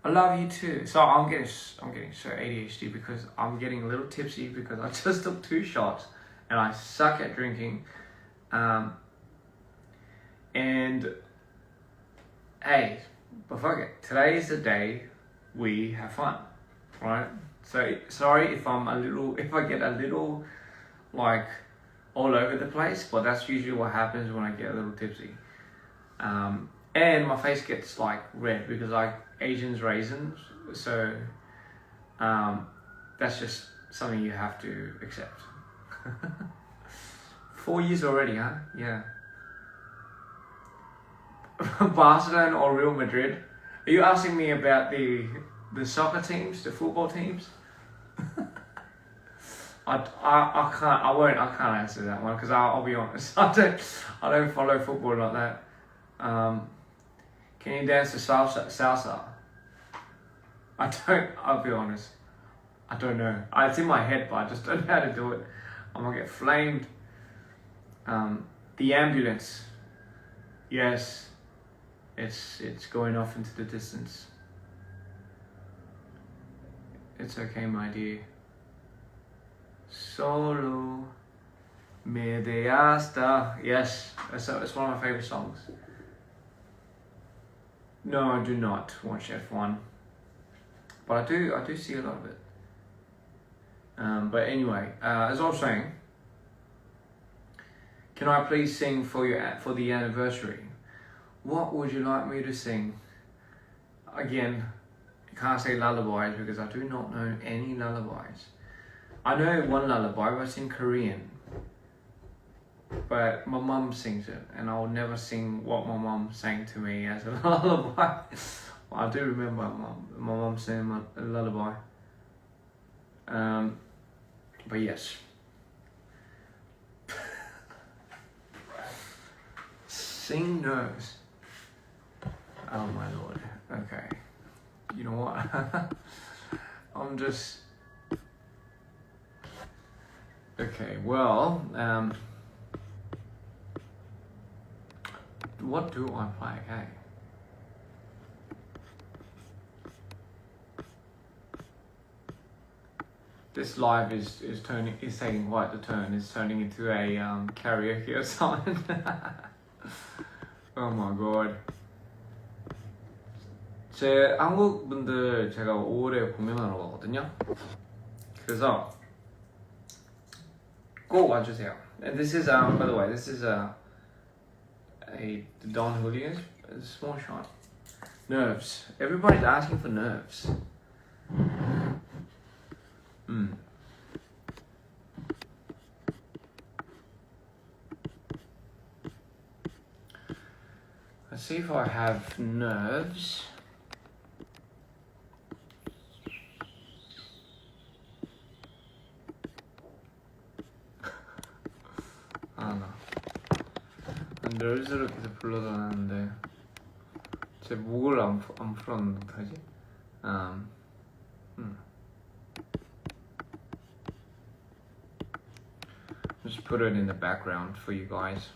Speaker 1: I love you too. So I'm getting so ADHD because I'm getting a little tipsy because I just took 2 shots and I suck at drinking. And hey, but fuck it. Today is the day we have fun, right? So sorry if I get a little like all over the place, but that's usually what happens when I get a little tipsy. And my face gets like red because I Asians raisins, so that's just something you have to accept. 4 years already, huh? Yeah. Barcelona or Real Madrid? Are you asking me about the soccer teams, the football teams? I can't answer that one because I'll be honest. I don't follow football like that. Can you dance the salsa? I'll be honest. I don't know. It's in my head, but I just don't know how to do it. I'm gonna get flamed. The ambulance. Yes. It's going off into the distance. It's okay, my dear. Solo me dejaste. Yes, it's one of my favorite songs. No, I do not watch F1, but I do see a lot of it. But anyway, as I was saying, can I please sing for the anniversary? What would you like me to sing? Again, I can't say lullabies because I do not know any lullabies. I know one lullaby, but it's in Korean. But my mum sings it, and I will never sing what my mum sang to me as a lullaby. I do remember my mum saying a lullaby. But yes. Sing nerves. Oh my lord. Okay. You know what? I'm just... Okay, well, what do I play? Hey. This live is taking quite the turn. It's turning into a karaoke or something. Oh my god. 제 한국 분들 제가 5월에 공연하러 가거든요. 그래서 꼭 와주세요. And this is by the way, this is a Don Julio's, a small shot. Nerves. Everybody's asking for nerves. Let's see if I have nerves. nerves를 계속 불러다녔는데 제 목을 안 풀었는데 어떡하지? Just put it in the background for you guys.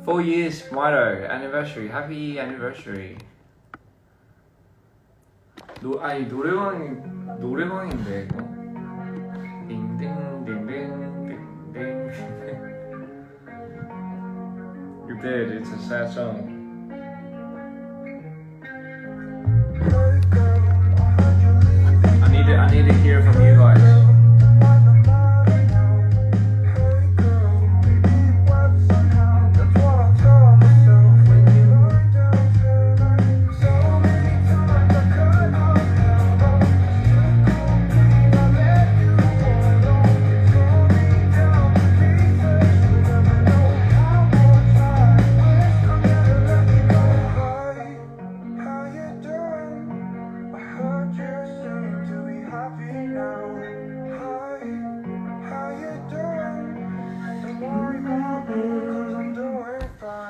Speaker 1: Four years, Mito, anniversary. Happy anniversary. 아니 노래방인데 이거. 딩딩딩딩딩딩. You did. It's a sad song. I need to hear from you guys.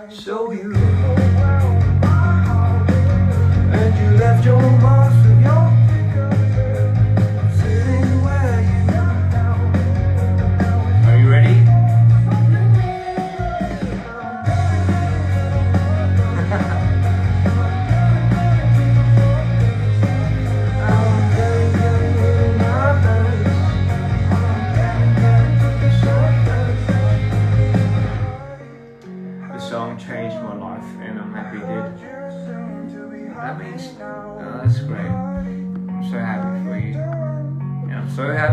Speaker 1: So you and you left your marks with your fingers sitting where you are. You ready? The song changed my life.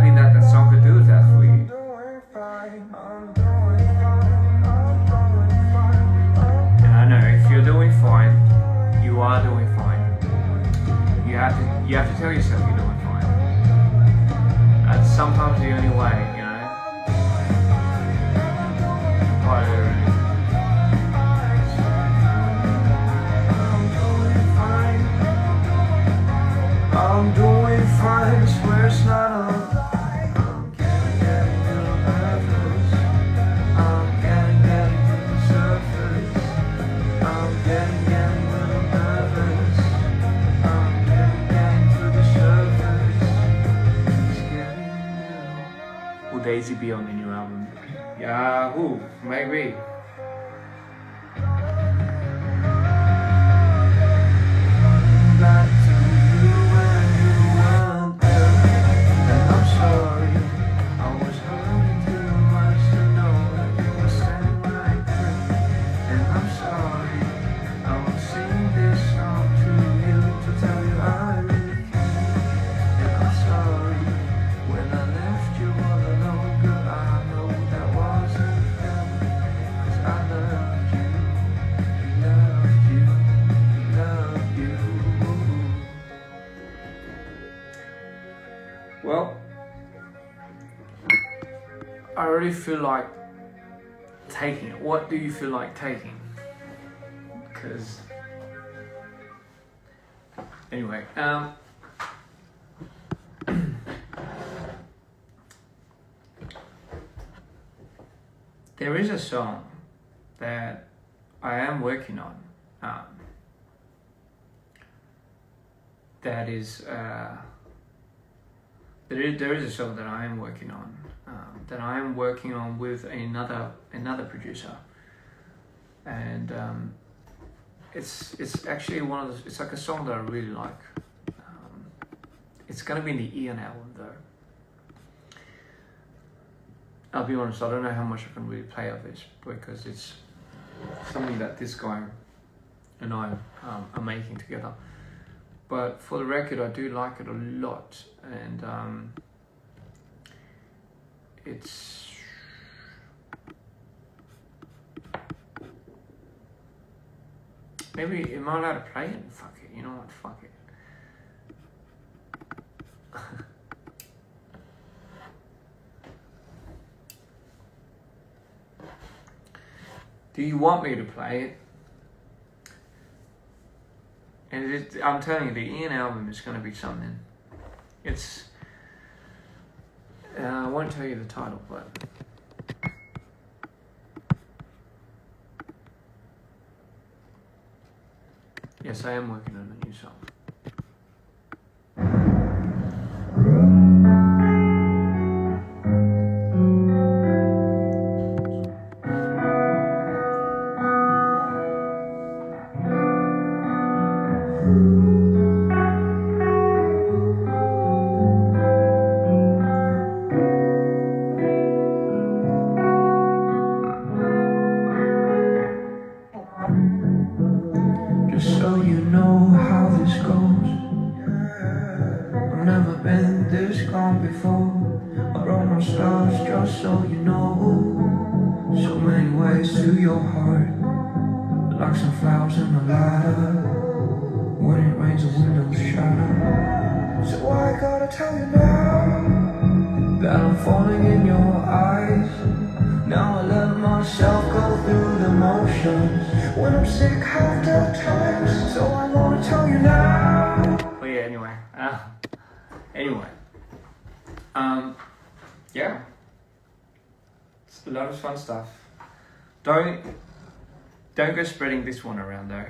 Speaker 1: something that the song could do with that for you. And I know if you're doing fine, you are doing fine. You have to tell yourself you're doing fine. That's sometimes the only way, you know. I'm doing fine, swear it's not a lie. I'm getting a little nervous. I'm getting to the surface. I'm getting a little nervous. I'm getting to the surface. It's getting little. Will Daisy be on the new album? Yahoo, maybe. Well, I really feel like taking it. What do you feel like taking? Because anyway, there is a song that I am working on. That is. There is a song that I am working on, with another producer, and it's actually one of the, it's like a song that I really like. It's gonna be in the Ian album though. I'll be honest, I don't know how much I can really play of this because it's something that this guy and I are making together. But for the record, I do like it a lot, and it's maybe am I allowed to play it? Fuck it, you know what? Fuck it. Do you want me to play it? And I'm telling you, the Ian album is going to be something. It's... I won't tell you the title, but... Yes, I am working on a new song. Just so you know how this goes, I've never been this calm before. I wrote my stars just so you know. So many ways to your heart, like some flowers in a ladder. When it rains the windows shatter. So I gotta tell you now that I'm falling in your eyes. Now I let myself go through the motions when I'm sick half the time. So I wanna tell you now. But yeah, anyway. Yeah. It's a lot of fun stuff. Don't go spreading this one around though.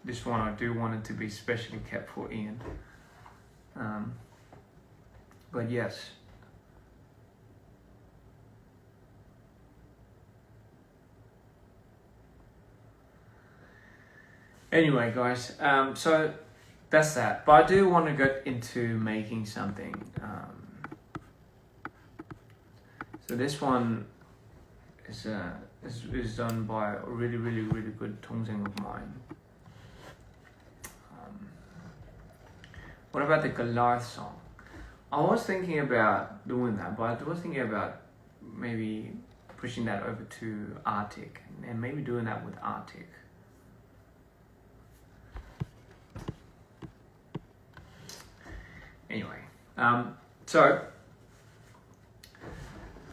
Speaker 1: This one I do want it to be specially kept for Ian. But yes. Anyway, guys, so that's that. But I do want to get into making something. So this one is done by a really good Tongzeng of mine. What about the Goliath song? I was thinking about doing that, but I was thinking about maybe pushing that over to Arctic and maybe doing that with Arctic. Anyway, so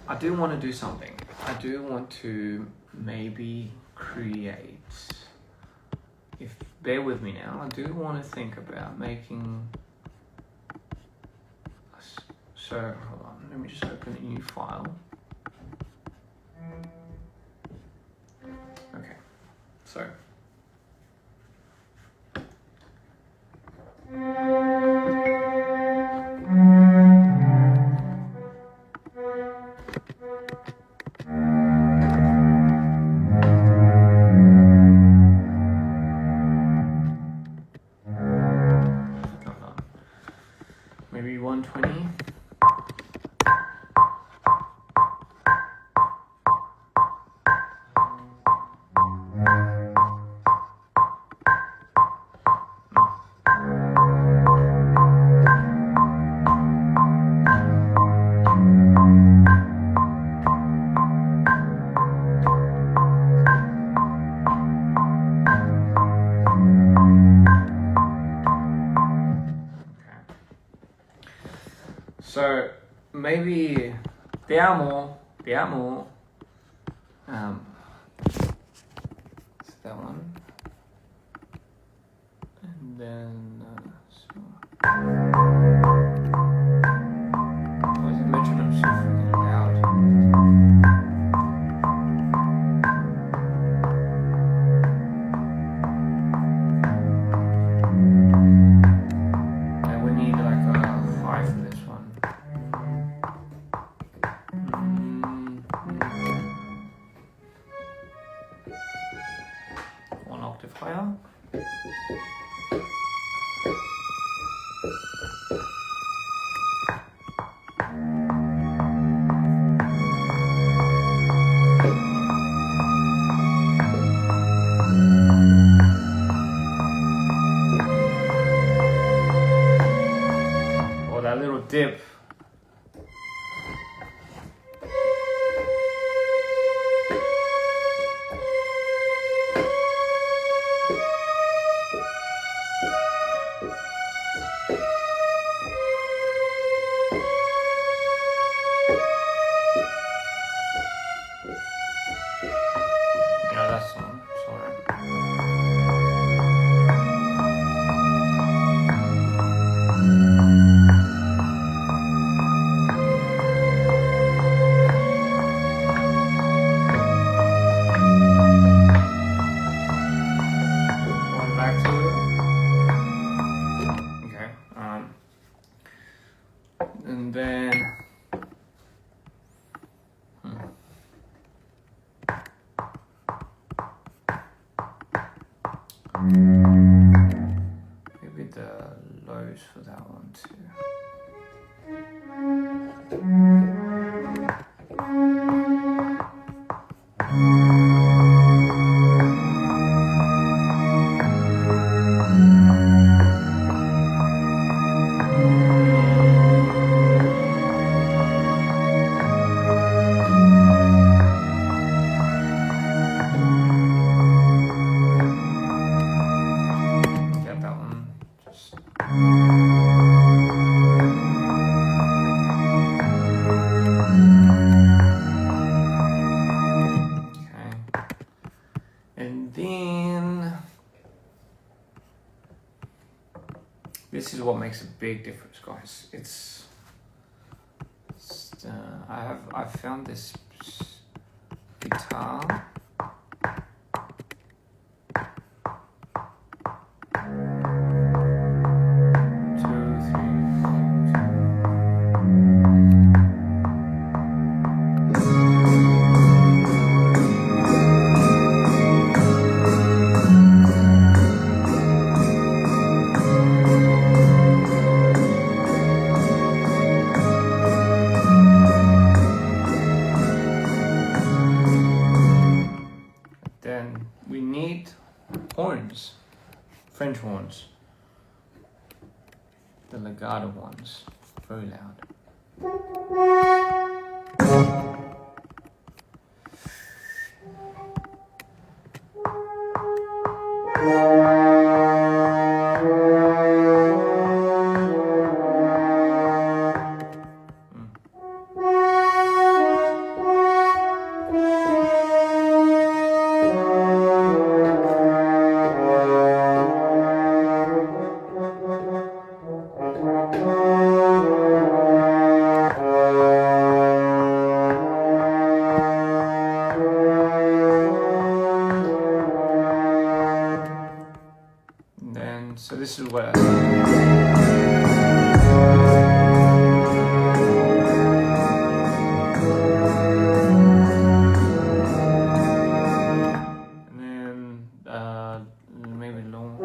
Speaker 1: I do want to do something. I do want to maybe create, bear with me now, I do want to think about making, so hold on, let me just open a new file. Okay, so. Maybe 120. So maybe te amo. It's that one, and then why is the metronome so freaking loud? And we need like a high for this one. One octave higher. Oh, that little dip. And then maybe the lows for that one too. This is what makes a big difference, guys. It's I've found this guitar. Then we need horns, French horns, the legato ones. very loud. So this is what and then maybe long.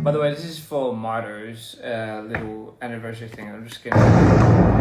Speaker 1: By the way, this is for Mito's little anniversary thing. I'm just gonna.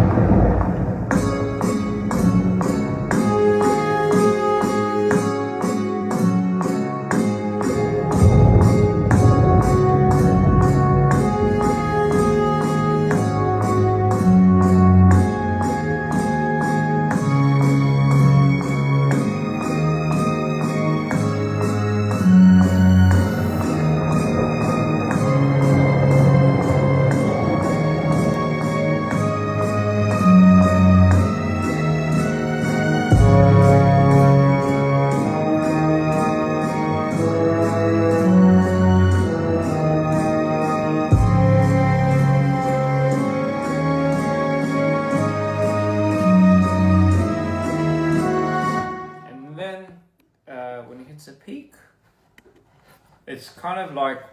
Speaker 1: When it hits a peak, it's kind of like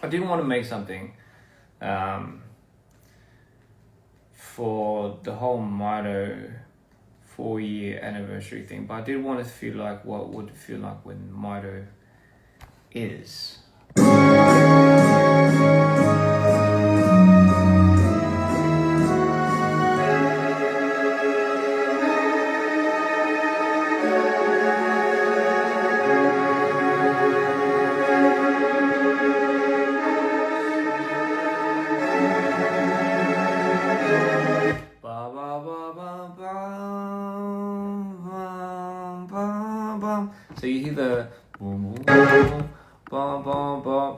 Speaker 1: I didn't want to make something for the whole Mito 4-year anniversary thing, but I did want to feel like what would it feel like when Mito is. So you hear the boom, boom, boom, boom, boom, boom.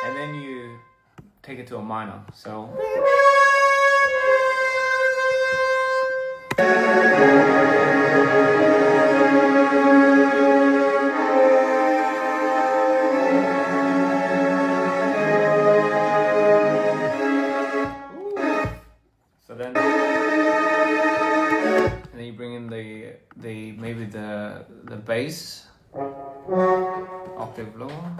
Speaker 1: And then you take it to a minor, so. So then, and then you bring in the maybe the bass octave lower.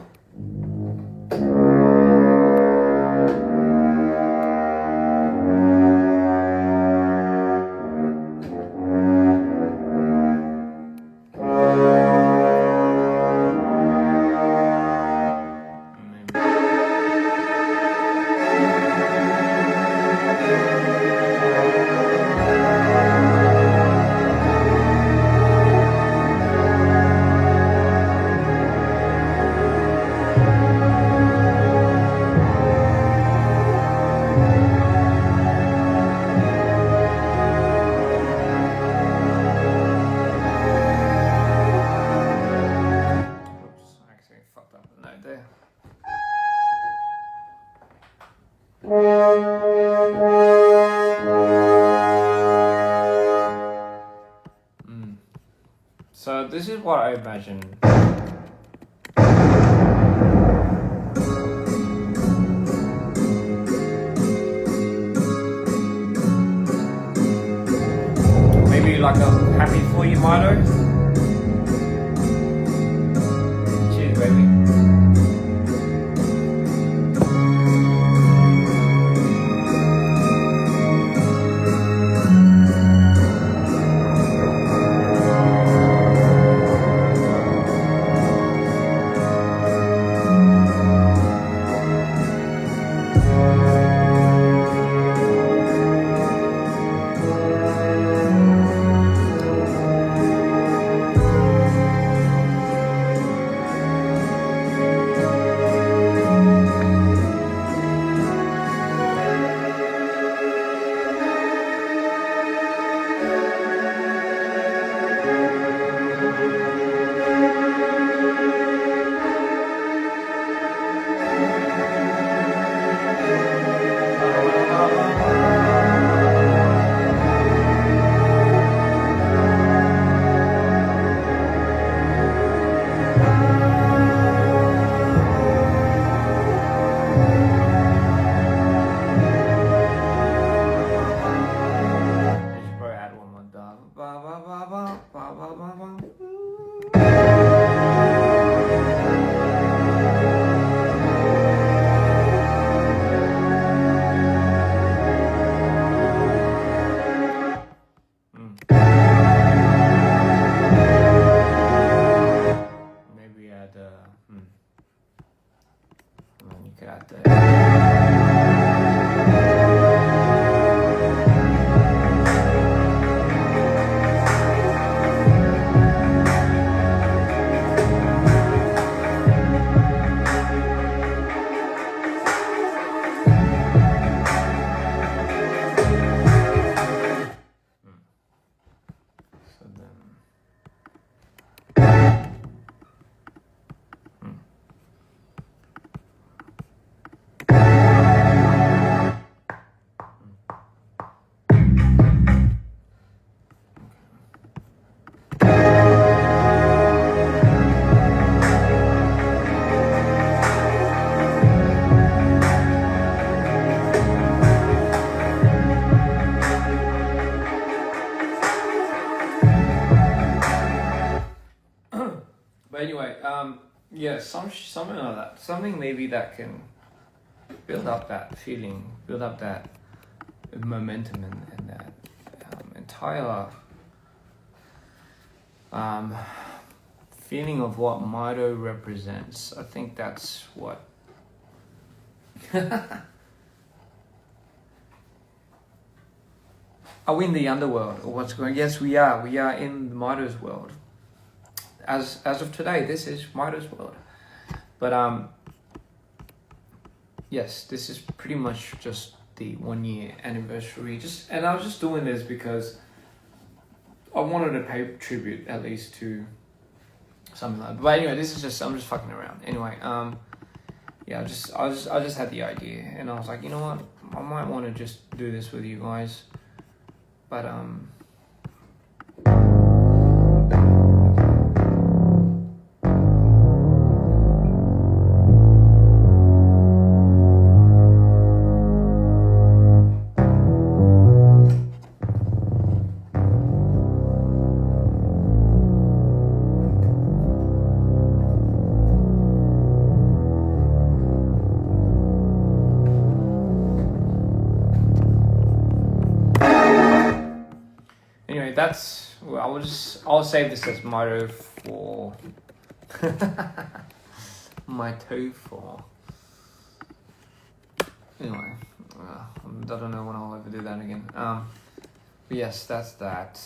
Speaker 1: So this is what I imagine. Maybe like a happy for you, Mito. Cheers, baby. Maybe add you could add But anyway, yeah, something like that. Something maybe that can build up that feeling, build up that momentum and that entire feeling of what Mito represents. I think that's what. Are we in the underworld or what's going? Yes, we are. We are in Mito's world. As of today, this is Mito's world. But yes, this is pretty much just the 1 year anniversary. And I was just doing this because I wanted to pay tribute at least to something like that. But anyway, this is just I'm just fucking around. Anyway, yeah, I just had the idea and I was like, you know what, I might want to just do this with you guys. But that's, well, I'll save this as Mito for Mito for. Anyway, I don't know when I'll ever do that again. But yes, that's that.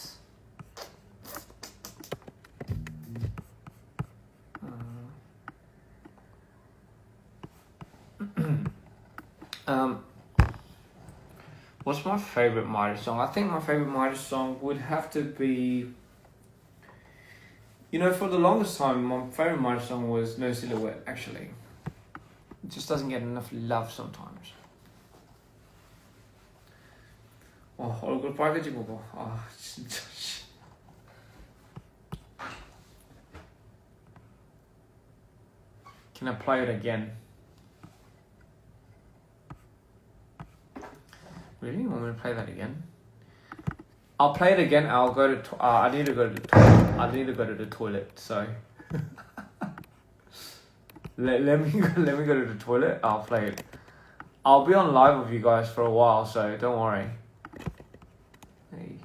Speaker 1: What's my favorite Mito song? I think my favorite Mito song would have to be, you know, for the longest time, my favorite Mito song was No Silhouette, actually. It just doesn't get enough love sometimes. 얼굴 빨개지고 봐. 아, 진짜. Can I play it again? Really? You want me to play that again? I'll play it again. I'll go to. I need to go to the toilet. I need to go to the toilet. So let me go to the toilet. I'll play it. I'll be on live with you guys for a while, so don't worry. Hey.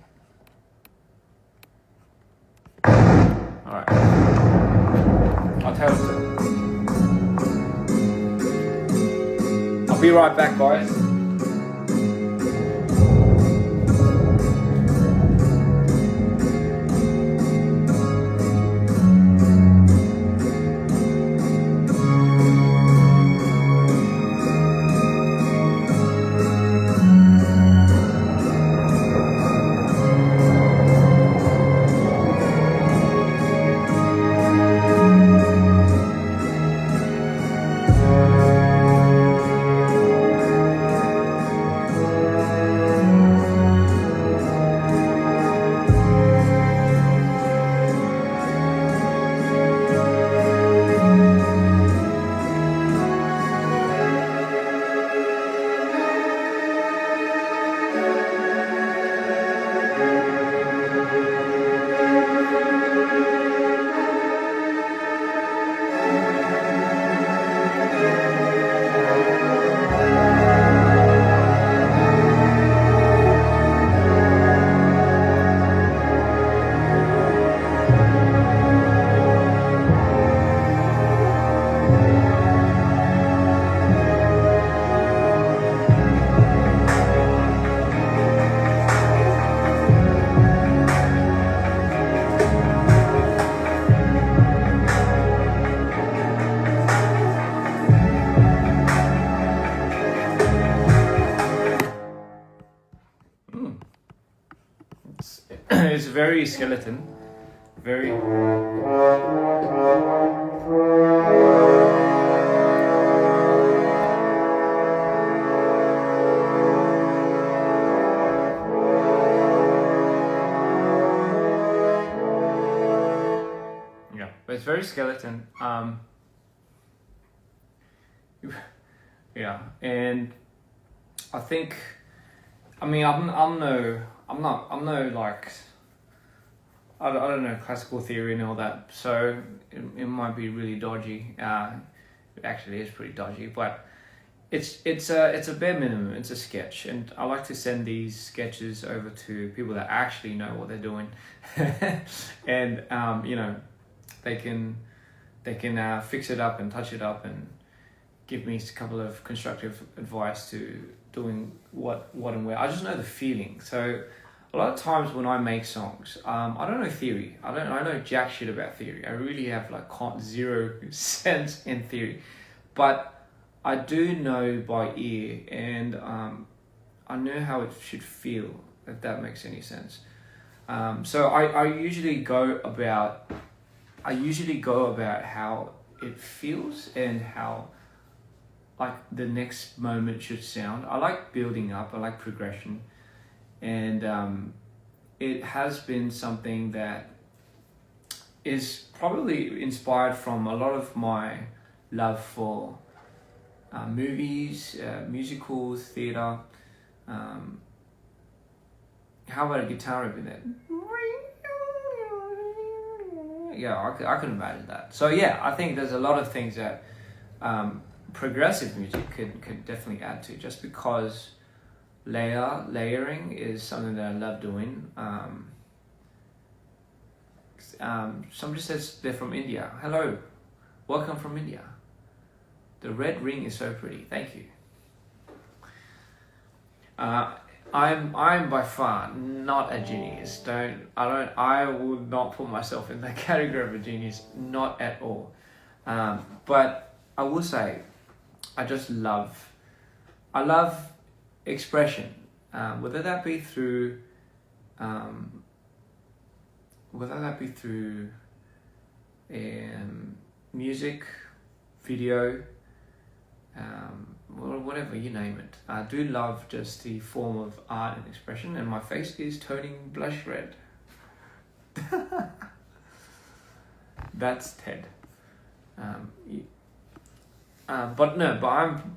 Speaker 1: All right. I'll tell you. I'll be right back, guys. It's very skeleton. Very. Yeah, but it's very skeleton. Yeah, and I think, I mean, I'm no like, I don't know classical theory and all that, so it might be really dodgy. It actually is pretty dodgy, but it's a bare minimum. It's a sketch, and I like to send these sketches over to people that actually know what they're doing, and you know, they can fix it up and touch it up and give me a couple of constructive advice to doing what and where. I just know the feeling. So a lot of times when I make songs, I don't know theory. I know jack shit about theory. I really have like 0 sense in theory, but I do know by ear, and I know how it should feel, if that makes any sense. So I usually go about how it feels and how like the next moment should sound. I like building up. I like progression, and it has been something that is probably inspired from a lot of my love for movies, musicals, theatre. How about a guitar riff in it? Yeah, I can imagine that. So yeah, I think there's a lot of things that progressive music could definitely add to, just because layering is something that I love doing. Somebody says they're from India. Hello, welcome from India. The red ring is so pretty. Thank you. I'm by far not a genius. I would not put myself in that category of a genius, not at all. But I will say, I love expression, whether that be through music, video, or whatever, you name it. I do love just the form of art and expression, and my face is turning blush red. That's Ted. but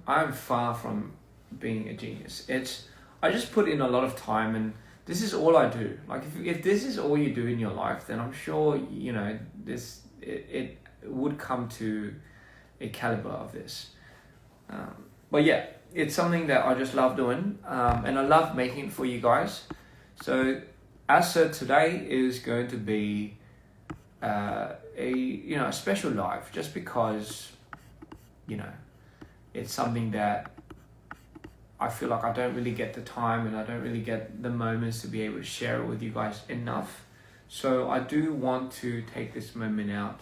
Speaker 1: I'm far from being a genius. I just put in a lot of time, and this is all I do. Like if this is all you do in your life, then I'm sure it would come to a caliber of this. But yeah, it's something that I just love doing, and I love making it for you guys. So as said, today is going to be a special live, just because it's something that I feel like I don't really get the time and I don't really get the moments to be able to share it with you guys enough. So I do want to take this moment out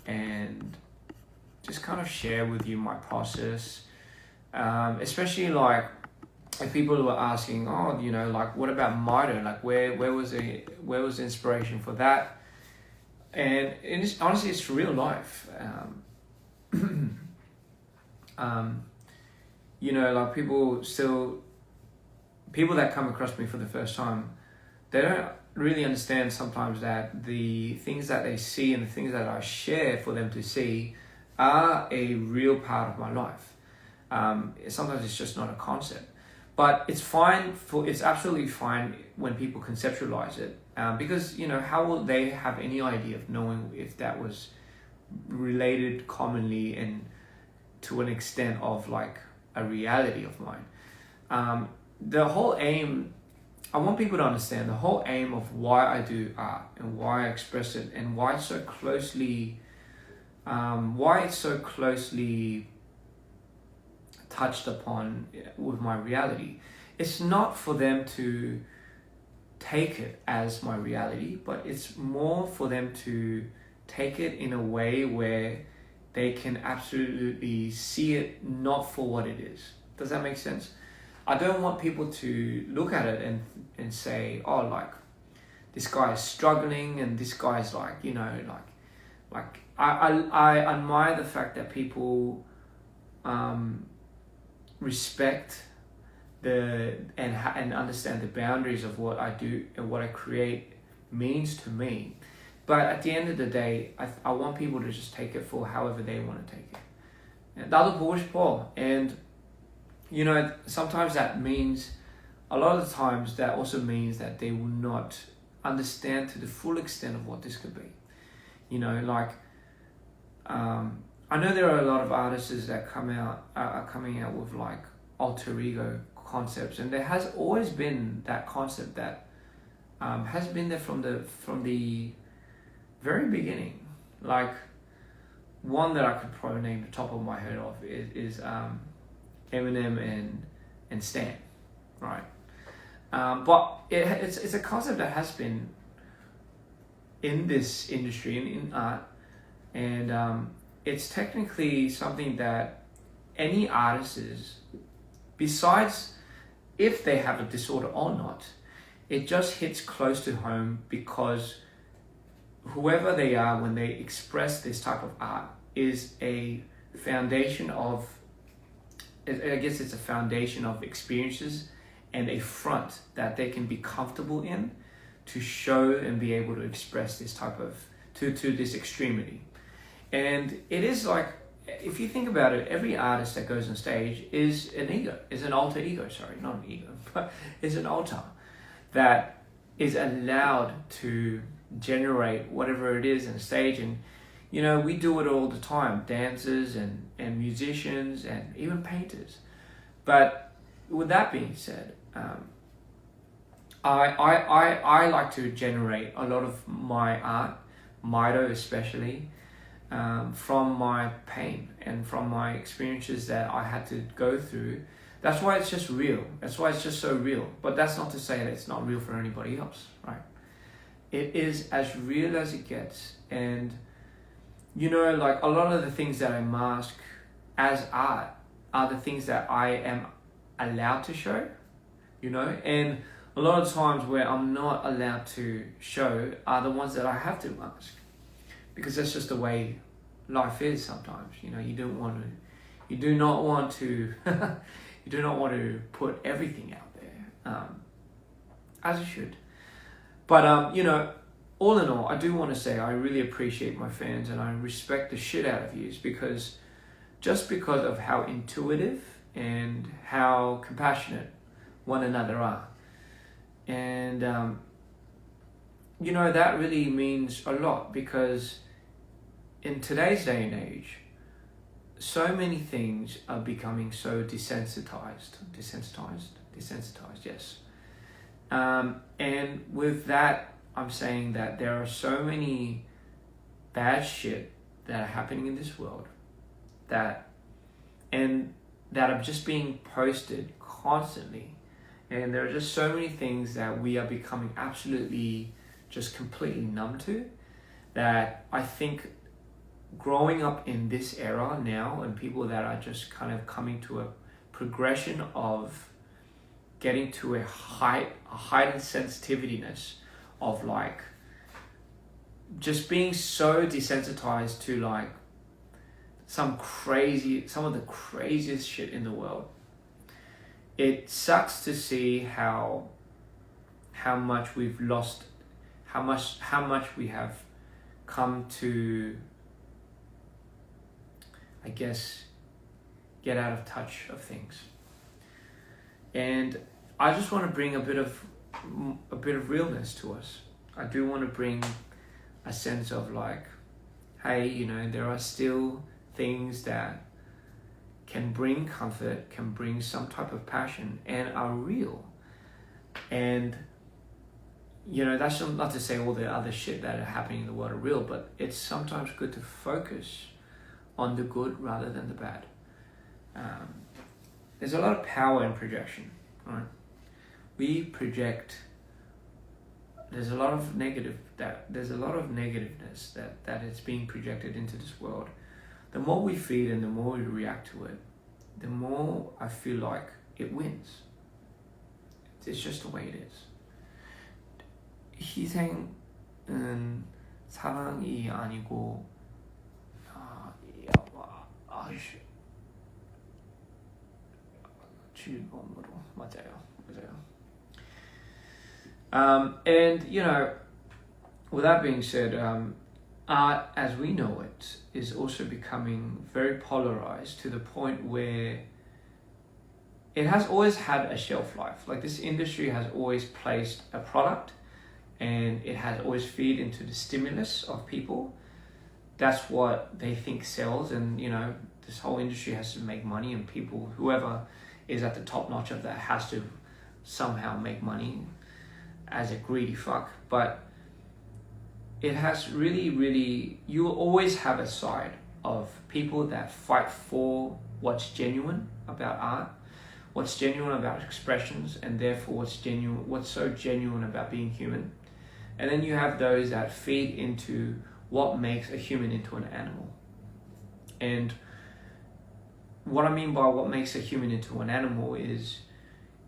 Speaker 1: and just kind of share with you my process, especially like if people were asking, like what about Mito? Like where was the inspiration for that? And honestly, it's real life. Like people that come across me for the first time, they don't really understand sometimes that the things that they see and the things that I share for them to see are a real part of my life. Sometimes it's just not a concept, but it's absolutely fine when people conceptualize it, because how will they have any idea of knowing if that was related commonly and to an extent of like a reality of mine. The whole aim, I want people to understand the whole aim of why I do art and why I express it and why it's so closely touched upon with my reality. It's not for them to take it as my reality, but it's more for them to take it in a way where they can absolutely see it not for what it is. Does that make sense? I don't want people to look at it and say, oh, like this guy is struggling and this guy's like, I admire the fact that people respect and understand the boundaries of what I do and what I create means to me. But at the end of the day, I want people to just take it for however they want to take it. Dado Polish Paul. And, sometimes that means, a lot of the times that also means that they will not understand to the full extent of what this could be. I know there are a lot of artists that are coming out with like alter ego concepts, and there has always been that concept that has been there from the very beginning. Like one that I could probably name the top of my head of is Eminem and Stan, right? But it's a concept that has been in this industry and in art, and it's technically something that any artist is, besides if they have a disorder or not, it just hits close to home because whoever they are when they express this type of art is a foundation of, I guess it's a foundation of experiences and a front that they can be comfortable in to show and be able to express this type of, to this extremity. And it is like, if you think about it, every artist that goes on stage is an alter ego, not an ego, but is an alter that is allowed to generate whatever it is on stage. And we do it all the time, dancers and musicians and even painters. But with that being said, I like to generate a lot of my art, Mito especially, from my pain and from my experiences that I had to go through. That's why it's just real. That's why it's just so real. But that's not to say that it's not real for anybody else, right? It is as real as it gets. And, like a lot of the things that I mask as art are the things that I am allowed to show, and a lot of times where I'm not allowed to show are the ones that I have to mask, because that's just the way life is sometimes. You do not want to put everything out there, as you should. But all in all, I do want to say I really appreciate my fans and I respect the shit out of you, because just because of how intuitive and how compassionate one another are. And you know, that really means a lot, because in today's day and age, so many things are becoming so desensitized, yes. And with that, I'm saying that there are so many bad shit that are happening in this world that are just being posted constantly. And there are just so many things that we are becoming absolutely just completely numb to, that I think growing up in this era now, and people that are just kind of coming to a progression of getting to a heightened sensitiveness of like just being so desensitized to like some of the craziest shit in the world. It sucks to see how much we've lost, how much we have come to, I guess, get out of touch of things. And I just want to bring a bit of realness to us. I do want to bring a sense of like, hey, you know, there are still things that can bring comfort, can bring some type of passion, and are real. And you know, that's not to say all the other shit that are happening in the world are real, but it's sometimes good to focus on the good rather than the bad. There's a lot of power in projection, right? We project. There's a lot of negativeness that is being projected into this world. The more we feed and the more we react to it, the more I feel like it wins. It's just the way it is. 희생은 사랑이 아니고 즐거움으로. 맞아요. And you know, with that being said, art as we know it is also becoming very polarized to the point where it has always had a shelf life. Like, this industry has always placed a product, and it has always feed into the stimulus of people. That's what they think sells, and you know, this whole industry has to make money, and people, whoever is at the top notch of that, has to somehow make money as a greedy fuck. But it has really, you will always have a side of people that fight for what's genuine about art, what's genuine about expressions, and therefore what's so genuine about being human. And then you have those that feed into what makes a human into an animal. And what I mean by what makes a human into an animal is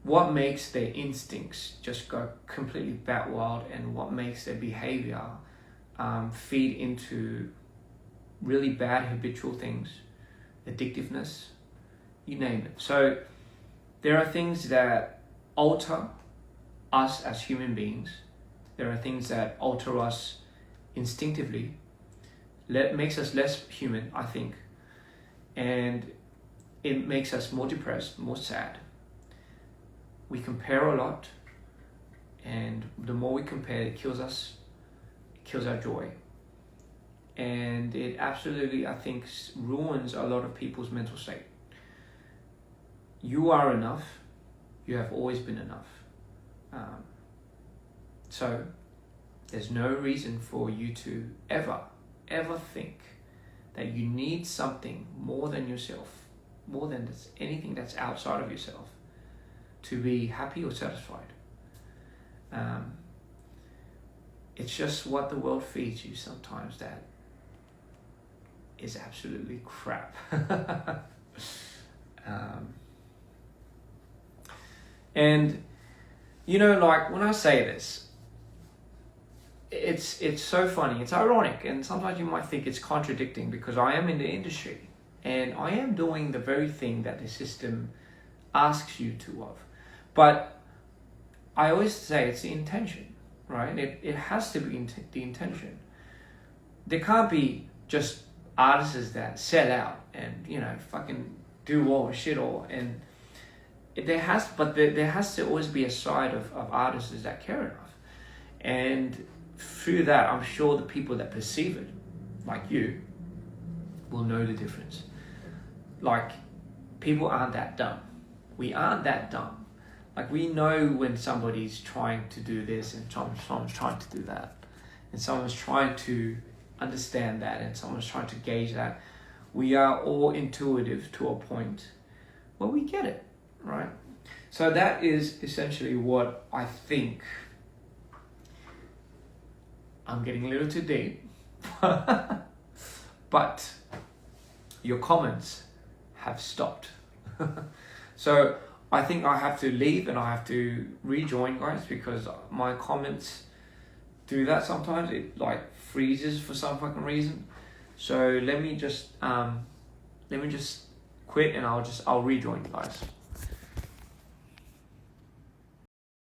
Speaker 1: what makes their instincts just go completely bat wild, and what makes their behavior feed into really bad habitual things, addictiveness, you name it. So there are things that alter us as human beings. There are things that alter us instinctively, makes us less human, I think. And it makes us more depressed, more sad. We compare a lot, and the more we compare, it kills us, it kills our joy. And it absolutely, I think, ruins a lot of people's mental state. You are enough. You have always been enough. So there's no reason for you to ever think that you need something more than yourself, more than anything that's outside of yourself, to be happy or satisfied. It's just what the world feeds you sometimes that is absolutely crap. And you know, like, when I say this, it's so funny, it's ironic, and sometimes you might think it's contradicting, because I am in the industry and I am doing the very thing that the system asks you to of. But I always say it's the intention, right? It has to be the intention. There can't be just
Speaker 2: artists that sell out and, you know, fucking do all shit all, and there has to always be a side of artists that care enough, and through that, I'm sure the people that perceive it, like you, will know the difference. Like, people aren't that dumb. We aren't that dumb. Like, we know when somebody's trying to do this and someone's trying to do that, and someone's trying to understand that, and someone's trying to gauge that. We are all intuitive to a point where we get it, right? So that is essentially what I think. I'm getting a little too deep, but your comments have stopped. So I think I have to leave and I have to rejoin, guys, because my comments do that sometimes. It like freezes for some fucking reason. So let me just quit and I'll rejoin, guys.